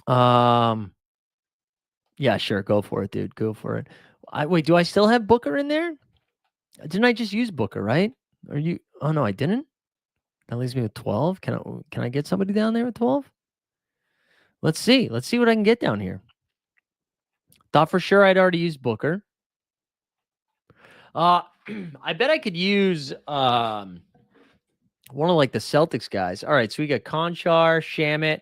Yeah, sure. Go for it, dude. Go for it. Wait, do I still have Booker in there? Didn't I just use Booker, right? Are you? Oh no, I didn't. That leaves me with 12. Can I get somebody down there with 12? Let's see. Let's see what I can get down here. Thought for sure I'd already used Booker. I bet I could use one of like the Celtics guys. All right, so we got Conchar, Shamit,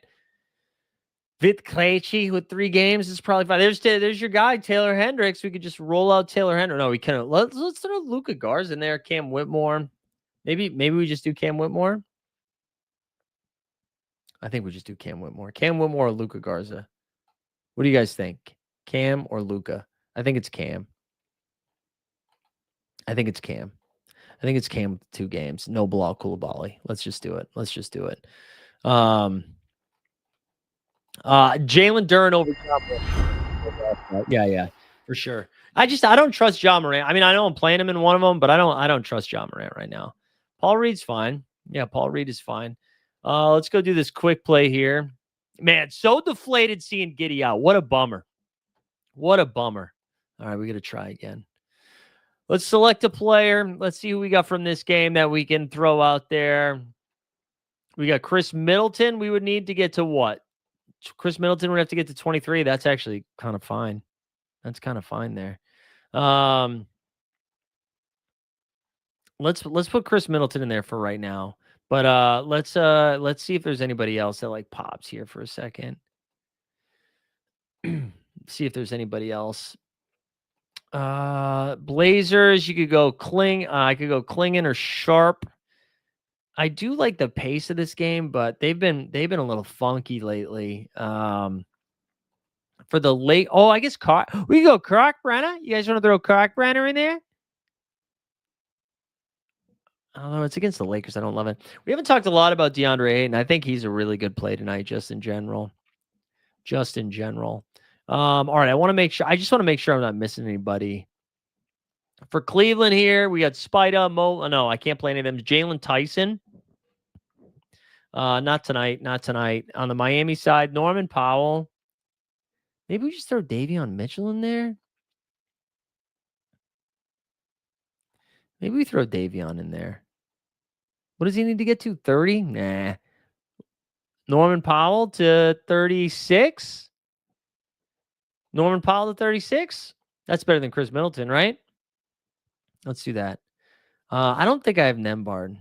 Vit Krejci with 3 games. It's probably fine. There's your guy, Taylor Hendricks. We could just roll out Taylor Hendricks. No, we can't. Let's throw Luka Garza in there. Cam Whitmore. Maybe we just do Cam Whitmore. I think we just do Cam Whitmore. Cam Whitmore or Luka Garza. What do you guys think? Cam or Luka? I think it's Cam. I think it's Cam with 2 games. No Bilal Coulibaly. Let's just do it. Jalen Duren over John Morant. Yeah, for sure. I don't trust John Morant. I mean, I know I'm playing him in one of them, but I don't trust John Morant right now. Paul Reed's fine. Yeah, Paul Reed is fine. Let's go do this quick play here. Man, so deflated seeing Giddey out. What a bummer. All right, we got to try again. Let's select a player. Let's see who we got from this game that we can throw out there. We got Chris Middleton. We would need to get to what? Chris Middleton would have to get to 23. That's actually kind of fine. That's kind of fine there. Let's put Chris Middleton in there for right now. But let's see if there's anybody else that like pops here for a second. See if there's anybody else. Blazers, you could go I could go Klingon or Sharp. I do like the pace of this game, but they've been a little funky lately. For the late, I guess we can go Kalkbrenner. You guys want to throw Kalkbrenner in there? I don't know. It's against the Lakers. I don't love it. We haven't talked a lot about DeAndre Ayton. I think he's a really good play tonight, just in general. All right. I just want to make sure I'm not missing anybody. For Cleveland here, we got Spida, no, I can't play any of them. Jalen Tyson. Not tonight. On the Miami side, Norman Powell. Maybe we just throw Davion Mitchell in there. Maybe we throw Davion in there. What does he need to get to? 30? Nah. Norman Powell to 36. Norman Powell to 36. That's better than Chris Middleton, right? Let's do that. I don't think I have Nembhard.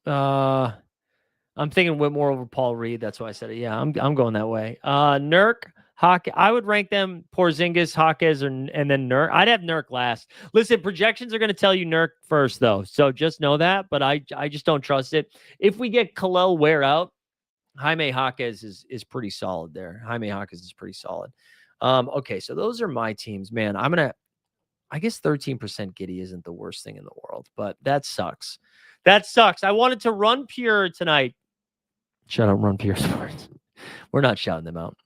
I'm thinking Whitmore over Paul Reed. That's why I said it. Yeah, I'm going that way. Nurk, Hawk. I would rank them Porzingis, Hawkes, and then Nurk. I'd have Nurk last. Listen, projections are going to tell you Nurk first, though. So just know that. But I just don't trust it. If we get Khalil Ware out, Jaime Hawkes is pretty solid there. Okay, so those are my teams, man. I guess 13% Giddey isn't the worst thing in the world, but that sucks. I wanted to run Pure tonight. Shout out Run Pure Sports. We're not shouting them out.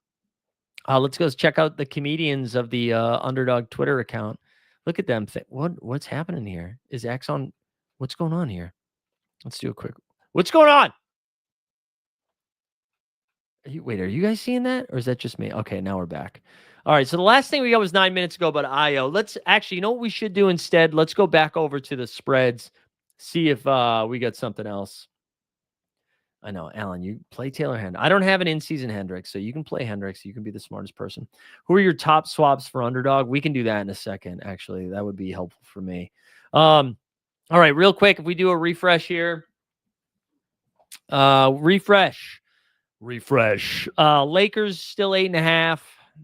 Let's go check out the comedians of the Underdog Twitter account. Look at them. What's happening here? Is X on? What's going on here? Let's do a quick. What's going on? Are you guys seeing that? Or is that just me? Okay, now we're back. All right, so the last thing we got was 9 minutes ago about IO. Let's actually, you know what we should do instead? Let's go back over to the spreads, see if we got something else. I know, Alan, you play Taylor Hendricks. I don't have an in-season Hendricks, so you can play Hendricks. You can be the smartest person. Who are your top swaps for underdog? We can do that in a second, actually. That would be helpful for me. All right, real quick, if we do a refresh here. Refresh. Lakers still 8.5.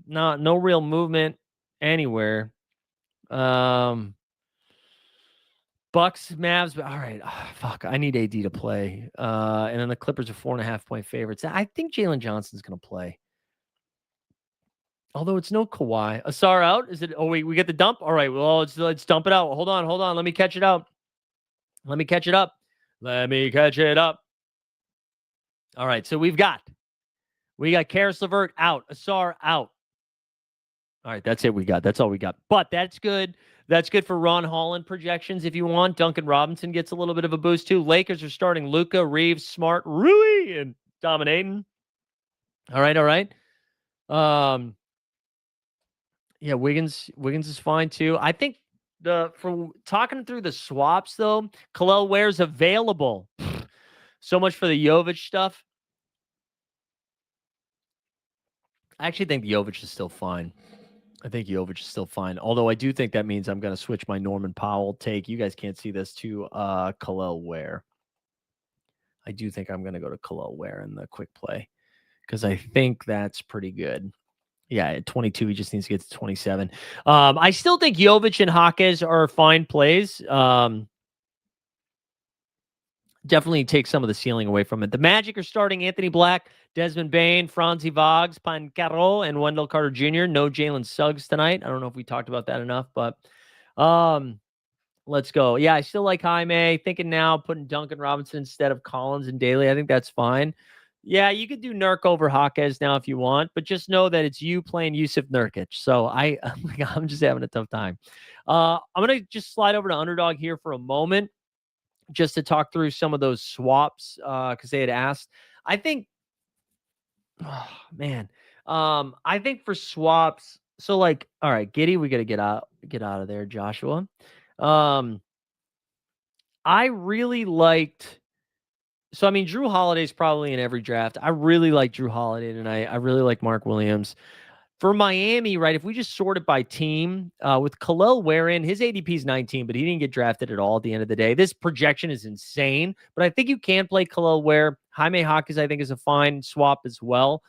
No real movement anywhere. Bucks, Mavs, but all right. Fuck, I need AD to play. And then the Clippers are 4.5-point favorites. I think Jalen Johnson's going to play. Although it's no Kawhi. Asar out? Is it? Oh, wait, we get the dump? All right, well, let's dump it out. Hold on. Let me catch it out. Let me catch it up. All right, so we got Karis LeVert out. Asar out. All right, that's it we got. That's all we got. But that's good. That's good for Ron Holland projections if you want. Duncan Robinson gets a little bit of a boost too. Lakers are starting Luka, Reeves, Smart, Rui, and dominating. All right. Yeah, Wiggins is fine too. I think from talking through the swaps though, Khalil Ware's available. So much for the Jovic stuff. I actually think Jovic is still fine. Although I do think that means I'm going to switch my Norman Powell take. You guys can't see this to Khalil Ware. I do think I'm going to go to Khalil Ware in the quick play because I think that's pretty good. Yeah, at 22, he just needs to get to 27. I still think Jovic and Jaquez are fine plays. Definitely take some of the ceiling away from it. The Magic are starting Anthony Black, Desmond Bain, Franzi Vags, Pancaro, and Wendell Carter Jr. No Jalen Suggs tonight. I don't know if we talked about that enough, but let's go. Yeah, I still like Jaime. Thinking now, putting Duncan Robinson instead of Collins and Daly. I think that's fine. Yeah, you could do Nurk over Jaquez now if you want, but just know that it's you playing Yusuf Nurkic. So I'm just having a tough time. I'm going to just slide over to Underdog here for a moment just to talk through some of those swaps because they had asked. I think, I think for swaps, so like, all right, Giddy, we got to get out of there, Joshua. I really liked. So, I mean, Drew Holiday's probably in every draft. I really like Drew Holiday tonight. I really like Mark Williams. For Miami, right, if we just sort it by team, with Khalil Ware in, his ADP is 19, but he didn't get drafted at all at the end of the day. This projection is insane, but I think you can play Khalil Ware. Jaime Jaquez, I think, is a fine swap as well.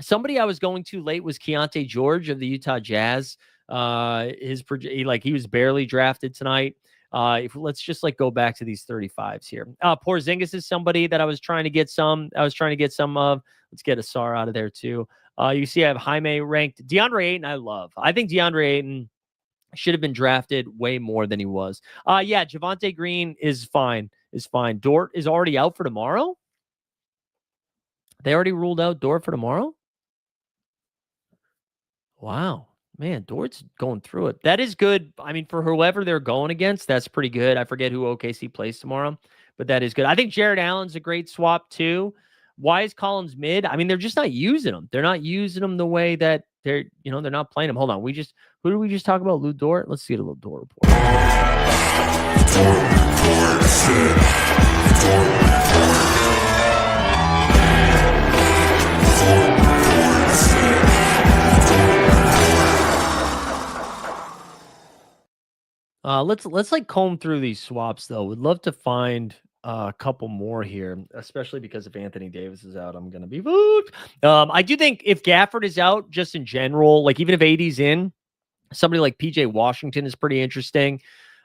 Somebody I was going to late was Keontae George of the Utah Jazz. He was barely drafted tonight. Let's just go back to these 35s here. Porzingis is somebody that I was trying to get some of. Let's get Asar out of there too. You see I have Jaime ranked. DeAndre Ayton I love. I think DeAndre Ayton should have been drafted way more than he was. Yeah, Javonte Green is fine. Dort is already out for tomorrow. They already ruled out Dort for tomorrow? Wow. Man, Dort's going through it. That is good. I mean, for whoever they're going against, that's pretty good. I forget who OKC plays tomorrow, but that is good. I think Jared Allen's a great swap too. Why is Collins mid? I mean, they're just not using him. They're not using him the way that they're not playing him. Hold on. Who did we just talk about? Lou Dort? Let's see a little Dort report. Let's comb through these swaps though. Would love to find a couple more here, especially because if Anthony Davis is out, I'm gonna be moved. I do think if Gafford is out, just in general, even if AD's in, somebody like PJ Washington is pretty interesting.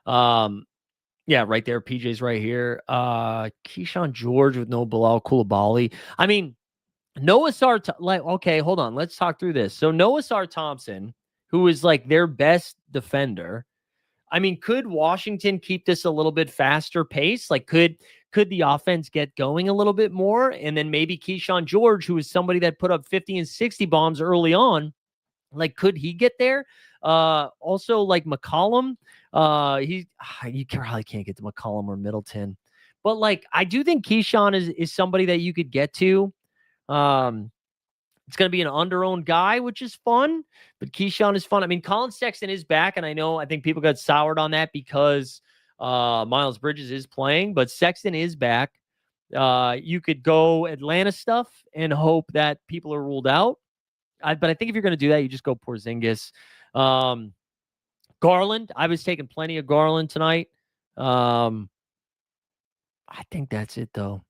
Yeah, right there. PJ's right here. Keyshawn George with no Bilal Coulibaly. I mean, Noah Sarr. Okay, hold on. Let's talk through this. So Noah Sarr Thompson, who is their best defender. I mean, could Washington keep this a little bit faster pace? Could the offense get going a little bit more? And then maybe Keyshawn George, who is somebody that put up 50 and 60 bombs early on, could he get there? Also, McCollum, you probably can't get to McCollum or Middleton. But, I do think Keyshawn is somebody that you could get to. It's going to be an under-owned guy, which is fun, but Keyshawn is fun. I mean, Colin Sexton is back, and I think people got soured on that because Miles Bridges is playing, but Sexton is back. You could go Atlanta stuff and hope that people are ruled out. But I think if you're going to do that, you just go Porzingis. Garland, I was taking plenty of Garland tonight. I think that's it, though.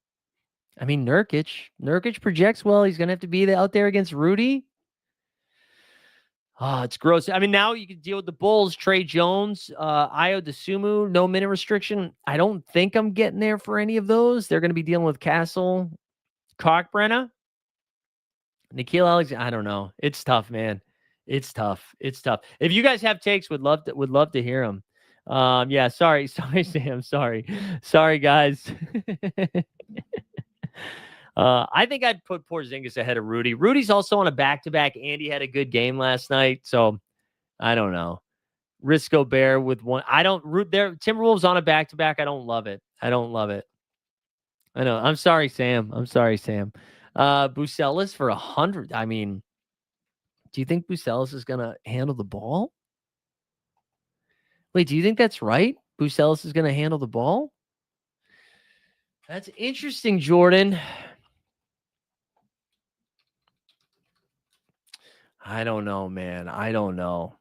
I mean, Nurkic projects well. He's going to have to be out there against Rudy. Oh, it's gross. I mean, now you can deal with the Bulls, Trey Jones, Io DeSumo, no minute restriction. I don't think I'm getting there for any of those. They're going to be dealing with Castle, Kalkbrenner, Nikhil Alexander. I don't know. It's tough, man. It's tough. It's tough. If you guys have takes, would love to hear them. Yeah, sorry, Sam. Sorry, guys. I think I'd put Porzingis ahead of Rudy. Rudy's also on a back-to-back. Andy had a good game last night, so I don't know. Risco Bear with one. I don't root there. Timberwolves on a back-to-back. I don't love it. I know. I'm sorry, Sam. Bucelis for 100. I mean, do you think Bucelis is going to handle the ball? Wait, do you think that's right? Bucelis is going to handle the ball? That's interesting, Jordan. I don't know, man. I don't know.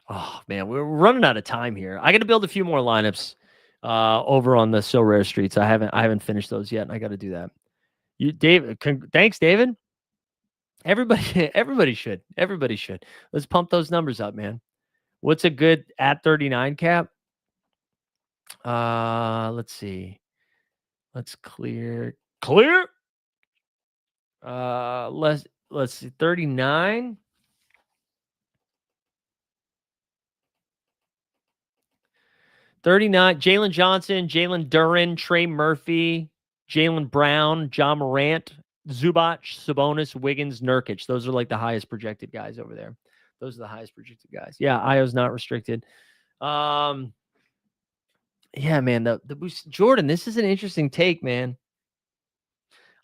Oh, man, we're running out of time here. I got to build a few more lineups over on the So Rare Streets. I haven't finished those yet, and I got to do that. Thanks, David. Everybody should. Let's pump those numbers up, man. What's a good at 39 cap? Let's see. Let's clear. Let's see. 39. 39. Jalen Johnson, Jalen Duren, Trey Murphy, Jalen Brown, John Morant, Zubac, Sabonis, Wiggins, Nurkic. Those are like the highest projected guys over there. Those are the highest projected guys. Yeah, Io's not restricted. Yeah, man. The boost. Jordan, this is an interesting take, man.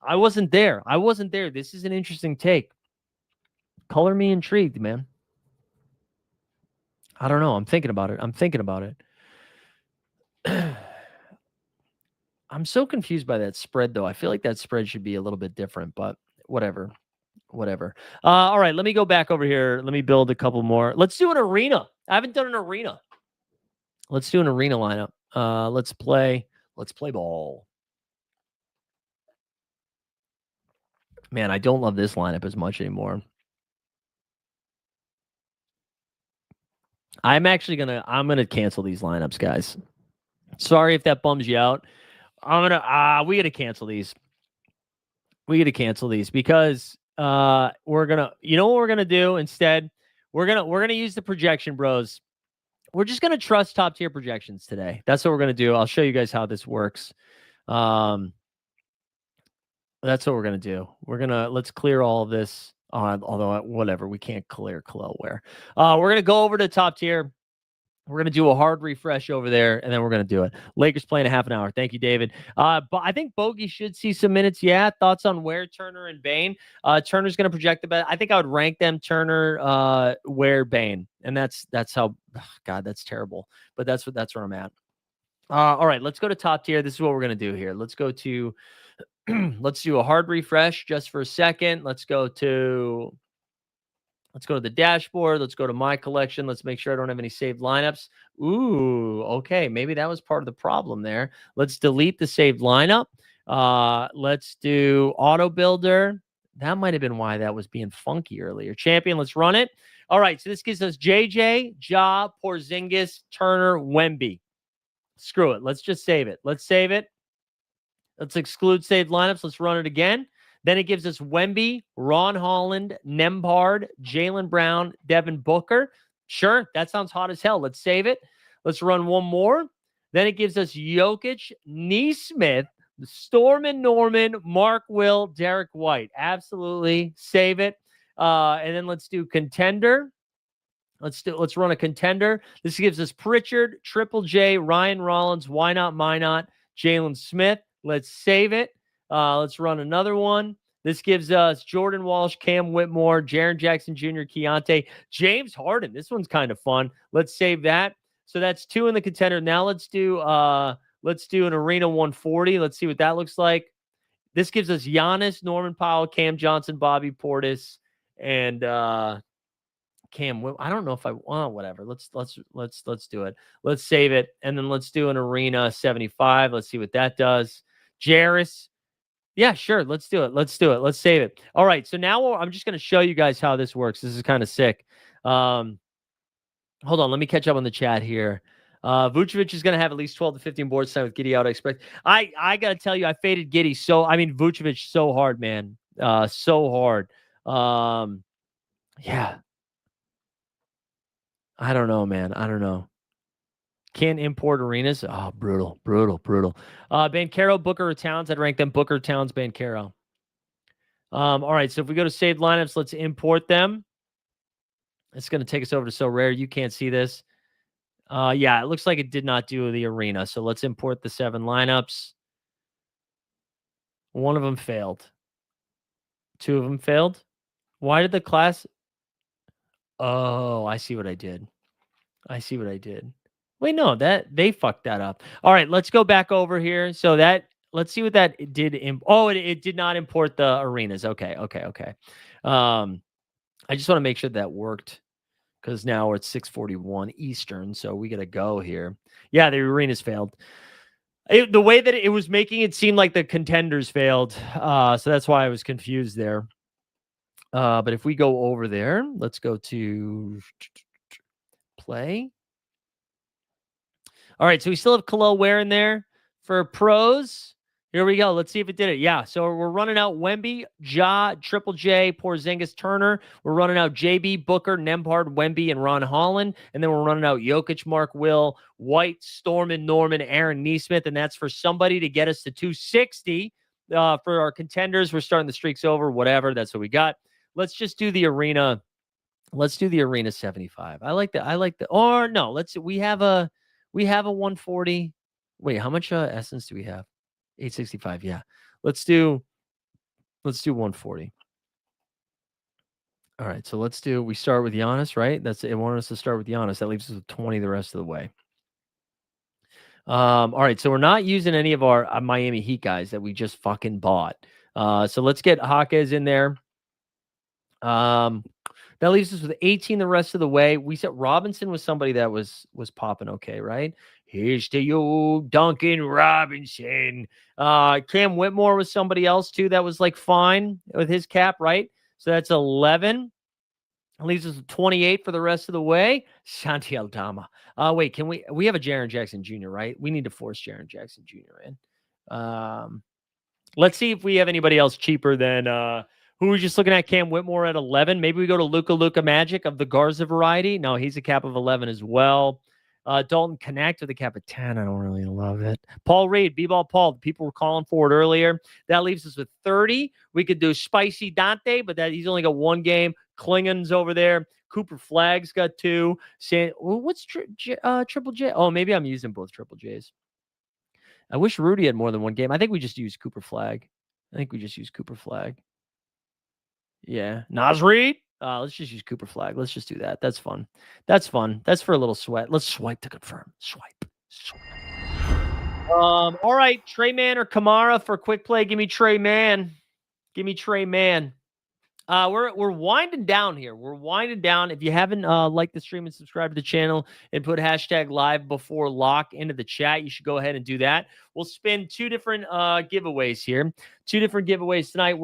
I wasn't there. This is an interesting take. Color me intrigued, man. I don't know. I'm thinking about it. I'm so confused by that spread, though. I feel like that spread should be a little bit different, but whatever. All right, let me go back over here. Let me build a couple more. Let's do an arena. I haven't done an arena. Let's do an arena lineup. Let's play ball. Man, I don't love this lineup as much anymore. I'm gonna cancel these lineups, guys. Sorry if that bums you out. We gotta cancel these. Because we're gonna, you know what we're gonna do instead? We're gonna use the projection bros. We're just gonna trust top tier projections today. That's what we're gonna do. I'll show you guys how this works. That's what we're gonna do. Let's clear all of this. Although whatever, we can't clear Cloware. We're gonna go over to top tier. We're going to do a hard refresh over there, and then we're going to do it. Lakers playing a half an hour. Thank you, David. But I think Bogey should see some minutes. Yeah. Thoughts on Ware, Turner, and Bane? Turner's going to project the best. I think I would rank them Turner, Ware, Bane. And that's how, God, that's terrible. But that's where I'm at. All right, let's go to top tier. This is what we're going to do here. Let's go to, let's do a hard refresh just for a second. Let's go to the dashboard. Let's go to my collection. Let's make sure I don't have any saved lineups. Ooh, okay. Maybe that was part of the problem there. Let's delete the saved lineup. Let's do auto builder. That might have been why that was being funky earlier. Champion, let's run it. All right, so this gives us JJ, Ja, Porzingis, Turner, Wemby. Screw it. Let's just save it. Let's save it. Let's exclude saved lineups. Let's run it again. Then it gives us Wemby, Ron Holland, Nembhard, Jaylen Brown, Devin Booker. Sure, that sounds hot as hell. Let's save it. Let's run one more. Then it gives us Jokic, Neesmith, Stormin Norman, Mark Will, Derek White. Absolutely. Save it. And then let's do contender. Let's run a contender. This gives us Pritchard, Triple J, Ryan Rollins, Why Not, Minot, Jalen Smith. Let's save it. Let's run another one. This gives us Jordan Walsh, Cam Whitmore, Jaren Jackson Jr., Keontae, James Harden. This one's kind of fun. Let's save that. So that's 2 in the contender. Now let's do Let's do an Arena 140. Let's see what that looks like. This gives us Giannis, Norman Powell, Cam Johnson, Bobby Portis, and Cam. I don't know if I want whatever. Let's do it. Let's save it, and then let's do an Arena 75. Let's see what that does. Jarris. Yeah, sure. Let's do it. Let's save it. All right. So now I'm just going to show you guys how this works. This is kind of sick. Hold on. Let me catch up on the chat here. Vucevic is going to have at least 12 to 15 boards tonight with Giddey out. I expect. I got to tell you, I faded Giddey. Vucevic so hard, man. So hard. Yeah. I don't know, man. I don't know. Can't import arenas. Oh, brutal. Banchero, Booker, or Towns. I'd rank them Booker, Towns, Banchero. All right. So if we go to saved lineups, let's import them. It's going to take us over to So Rare. You can't see this. Yeah, it looks like it did not do the arena. So let's import the 7 lineups. One of them failed. 2 of them failed. Why did the class? Oh, I see what I did. Wait, no, that they fucked that up. All right, let's go back over here. So let's see what that did. It did not import the arenas. Okay. I just want to make sure that worked because now we're at 6:41 Eastern, so we got to go here. Yeah, the arenas failed. The way that it was making it seem like the contenders failed, so that's why I was confused there. But if we go over there, let's go to play. All right, so we still have Khalil Ware in there for pros. Here we go. Let's see if it did it. Yeah, so we're running out Wemby, Ja, Triple J, Porzingis, Turner. We're running out JB, Booker, Nembhard, Wemby, and Ron Holland. And then we're running out Jokic, Mark Will, White, Storman, Norman, Aaron Neesmith. And that's for somebody to get us to 260. For our contenders, we're starting the streaks over, whatever. That's what we got. Let's just do the arena. Let's do the arena 75. Or no, we have a 140. Wait, how much essence do we have? 865. Yeah. Let's do 140. All right. So we start with Giannis, right? It wanted us to start with Giannis. That leaves us with 20 the rest of the way. All right. So we're not using any of our Miami Heat guys that we just fucking bought. So let's get Hawkes in there. That leaves us with 18 the rest of the way. We said Robinson was somebody that was popping okay, right? Here's to you, Duncan Robinson. Cam Whitmore was somebody else too that was like fine with his cap, right? So that's 11. It leaves us with 28 for the rest of the way. Santi Aldama. Wait, can we have a Jaren Jackson Jr., right? We need to force Jaren Jackson Jr. in. Let's see if we have anybody else cheaper than who are we just looking at? Cam Whitmore at 11. Maybe we go to Luka Magic of the Garza variety. No, he's a cap of 11 as well. Dalton Connect with a cap of 10. I don't really love it. Paul Reed, B-Ball Paul. The people were calling for it earlier. That leaves us with 30. We could do Spicy Dante, but he's only got 1 game. Klingon's over there. Cooper Flag's got 2. What's Triple J? Oh, maybe I'm using both Triple J's. I wish Rudy had more than 1 game. I think we just use Cooper Flag. Yeah. Nasri. Let's just use Cooper Flag. Let's just do that. That's fun. That's for a little sweat. Let's swipe to confirm. Swipe. All right. Trey Man or Kamara for quick play. Give me Trey Man. We're winding down here. If you haven't liked the stream and subscribed to the channel and put hashtag live before lock into the chat, you should go ahead and do that. We'll spin 2 different giveaways here. 2 different giveaways tonight.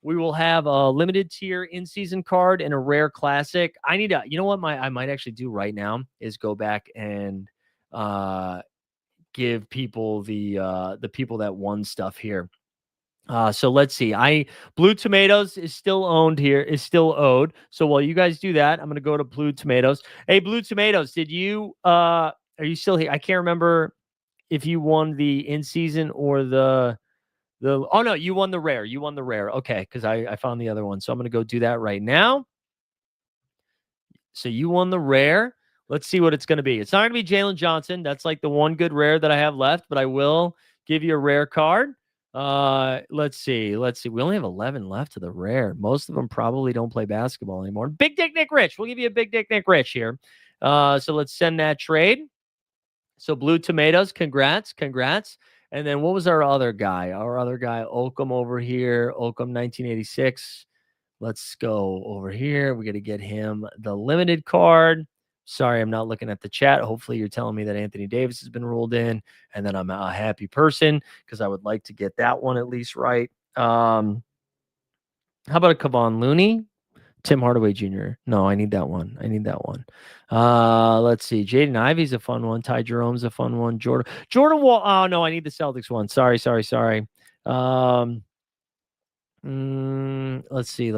We will have a limited tier in-season card and a rare classic. You know what I might actually do right now is go back and give people the people that won stuff here. So let's see. Blue Tomatoes is still owed. So while you guys do that, I'm going to go to Blue Tomatoes. Hey, Blue Tomatoes, are you still here? I can't remember if you won the in-season or oh no, you won the rare. Okay. Cause I found the other one. So I'm going to go do that right now. So you won the rare. Let's see what it's going to be. It's not going to be Jalen Johnson. That's like the one good rare that I have left, but I will give you a rare card. Let's see. We only have 11 left of the rare. Most of them probably don't play basketball anymore. Big Dick Nick Rich. We'll give you a Big Dick Nick Rich here. So let's send that trade. So Blue Tomatoes, congrats. And then what was our other guy? Oakham over here, Oakham 1986. Let's go over here. We got to get him the limited card. Sorry, I'm not looking at the chat. Hopefully you're telling me that Anthony Davis has been ruled in and then I'm a happy person because I would like to get that one at least right. How about a Kevon Looney? Tim Hardaway Jr. No, I need that one. Let's see. Jaden Ivey's a fun one. Ty Jerome's a fun one. Jordan Wall. Oh, no, I need the Celtics one. Sorry. Let's see.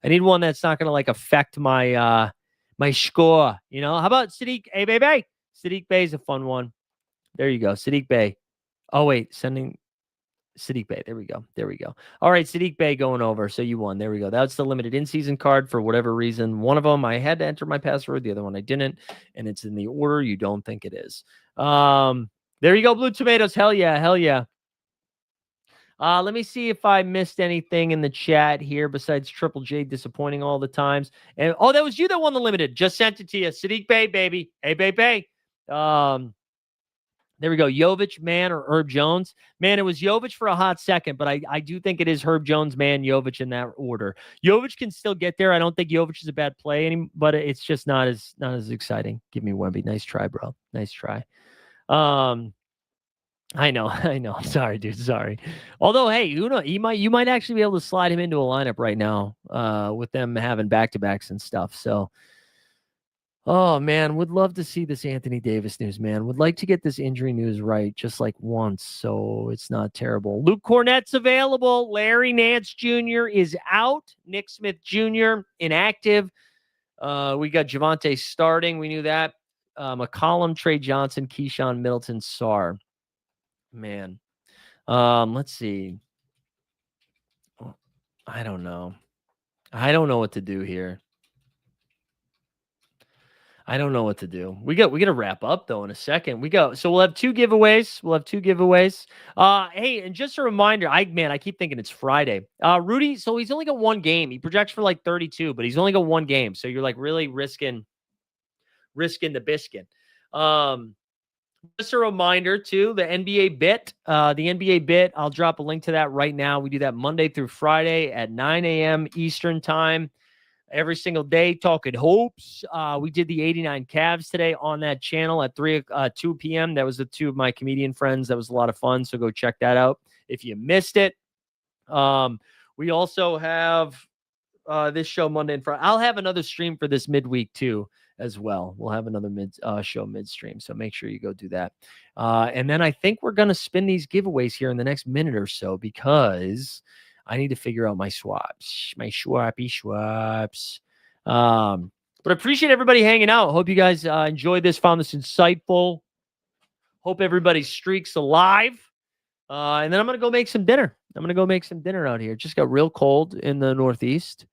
I need one that's not gonna like affect my my score. You know, how about Sadiq? Hey, baby. Sadiq Bey is a fun one. There you go, Sadiq Bey. Oh wait, sending Sadiq Bey. There we go. All right, Sadiq Bey going over. So you won. There we go. That's the limited in-season card for whatever reason. One of them I had to enter my password. The other one I didn't, and it's in the order you don't think it is. There you go, Blue Tomatoes. Hell yeah. Let me see if I missed anything in the chat here besides Triple J disappointing all the times. And that was you that won the limited. Just sent it to you. Sadiq Bey, baby. Hey, baby. There we go. Jovic, man, or Herb Jones. Man, it was Jovic for a hot second, but I do think it is Herb Jones, man, Jovic in that order. Jovic can still get there. I don't think Jovic is a bad play, but it's just not as exciting. Give me Wemby. Nice try, bro. Nice try. I know. I'm sorry, dude. Sorry. Although, hey, who knows? You might actually be able to slide him into a lineup right now with them having back-to-backs and stuff. So, oh, man, would love to see this Anthony Davis news, man. Would like to get this injury news right just like once so it's not terrible. Luke Cornett's available. Larry Nance Jr. is out. Nick Smith Jr. inactive. We got Javante starting. We knew that. McCollum, Trey Johnson, Keyshawn, Middleton, Sarr. Man. Let's see. I don't know what to do here. I don't know what to do. We got to wrap up though in a second. So we'll have two giveaways. Hey, and just a reminder, I keep thinking it's Friday. Rudy, so he's only got one game. He projects for like 32, but he's only got one game. So you're like really risking the biscuit. Just a reminder too, the NBA bit. I'll drop a link to that right now. We do that Monday through Friday at 9 a.m. Eastern time. Every single day, talking hopes. We did the 89 Cavs today on that channel at 2 p.m. That was with two of my comedian friends. That was a lot of fun, so go check that out if you missed it. We also have this show Monday and Friday. I'll have another stream for this midweek too as well. We'll have another show midstream, so make sure you go do that. And then I think we're going to spin these giveaways here in the next minute or so because I need to figure out my swaps, my swaps. But I appreciate everybody hanging out. Hope you guys enjoyed this, found this insightful. Hope everybody's streak's alive. And then I'm going to go make some dinner. Out here. It just got real cold in the Northeast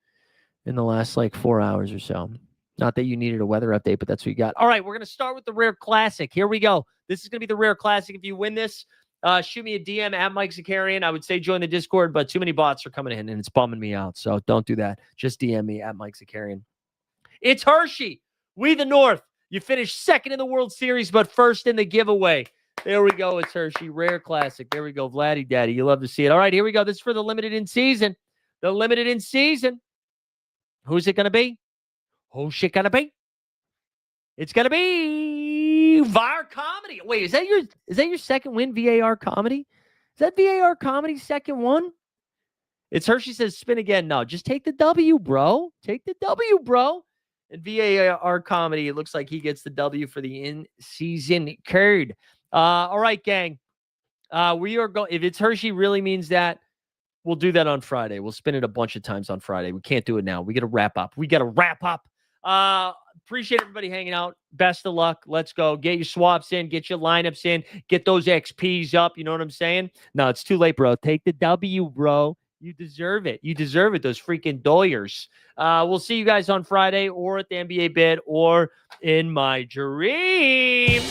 in the last 4 hours or so. Not that you needed a weather update, but that's what you got. All right, we're going to start with the Rare Classic. Here we go. This is going to be the Rare Classic. If you win this, shoot me a DM at Mike Zakarian. I would say join the Discord, but too many bots are coming in and it's bumming me out. So don't do that. Just DM me at Mike Zakarian. It's Hershey. We the North. You finished second in the World Series, but first in the giveaway. There we go. It's Hershey. Rare Classic. There we go. Vladdy Daddy. You love to see it. All right, here we go. This is for the limited in season. Who's it going to be? Who's it going to be? It's going to be VAR Comedy. Wait, is that your second win, VAR Comedy? Is that VAR Comedy's second one? It's Hershey says spin again. No, just take the W, bro. And VAR Comedy, it looks like he gets the W for the in-season card. All right, gang. We are going. If it's Hershey really means that, we'll do that on Friday. We'll spin it a bunch of times on Friday. We can't do it now. We got to wrap up. Appreciate everybody hanging out. Best of luck. Let's go. Get your swaps in. Get your lineups in. Get those XPs up. You know what I'm saying? No, it's too late, bro. Take the W, bro. You deserve it. Those freaking doyers. We'll see you guys on Friday or at the NBA bit or in my dream.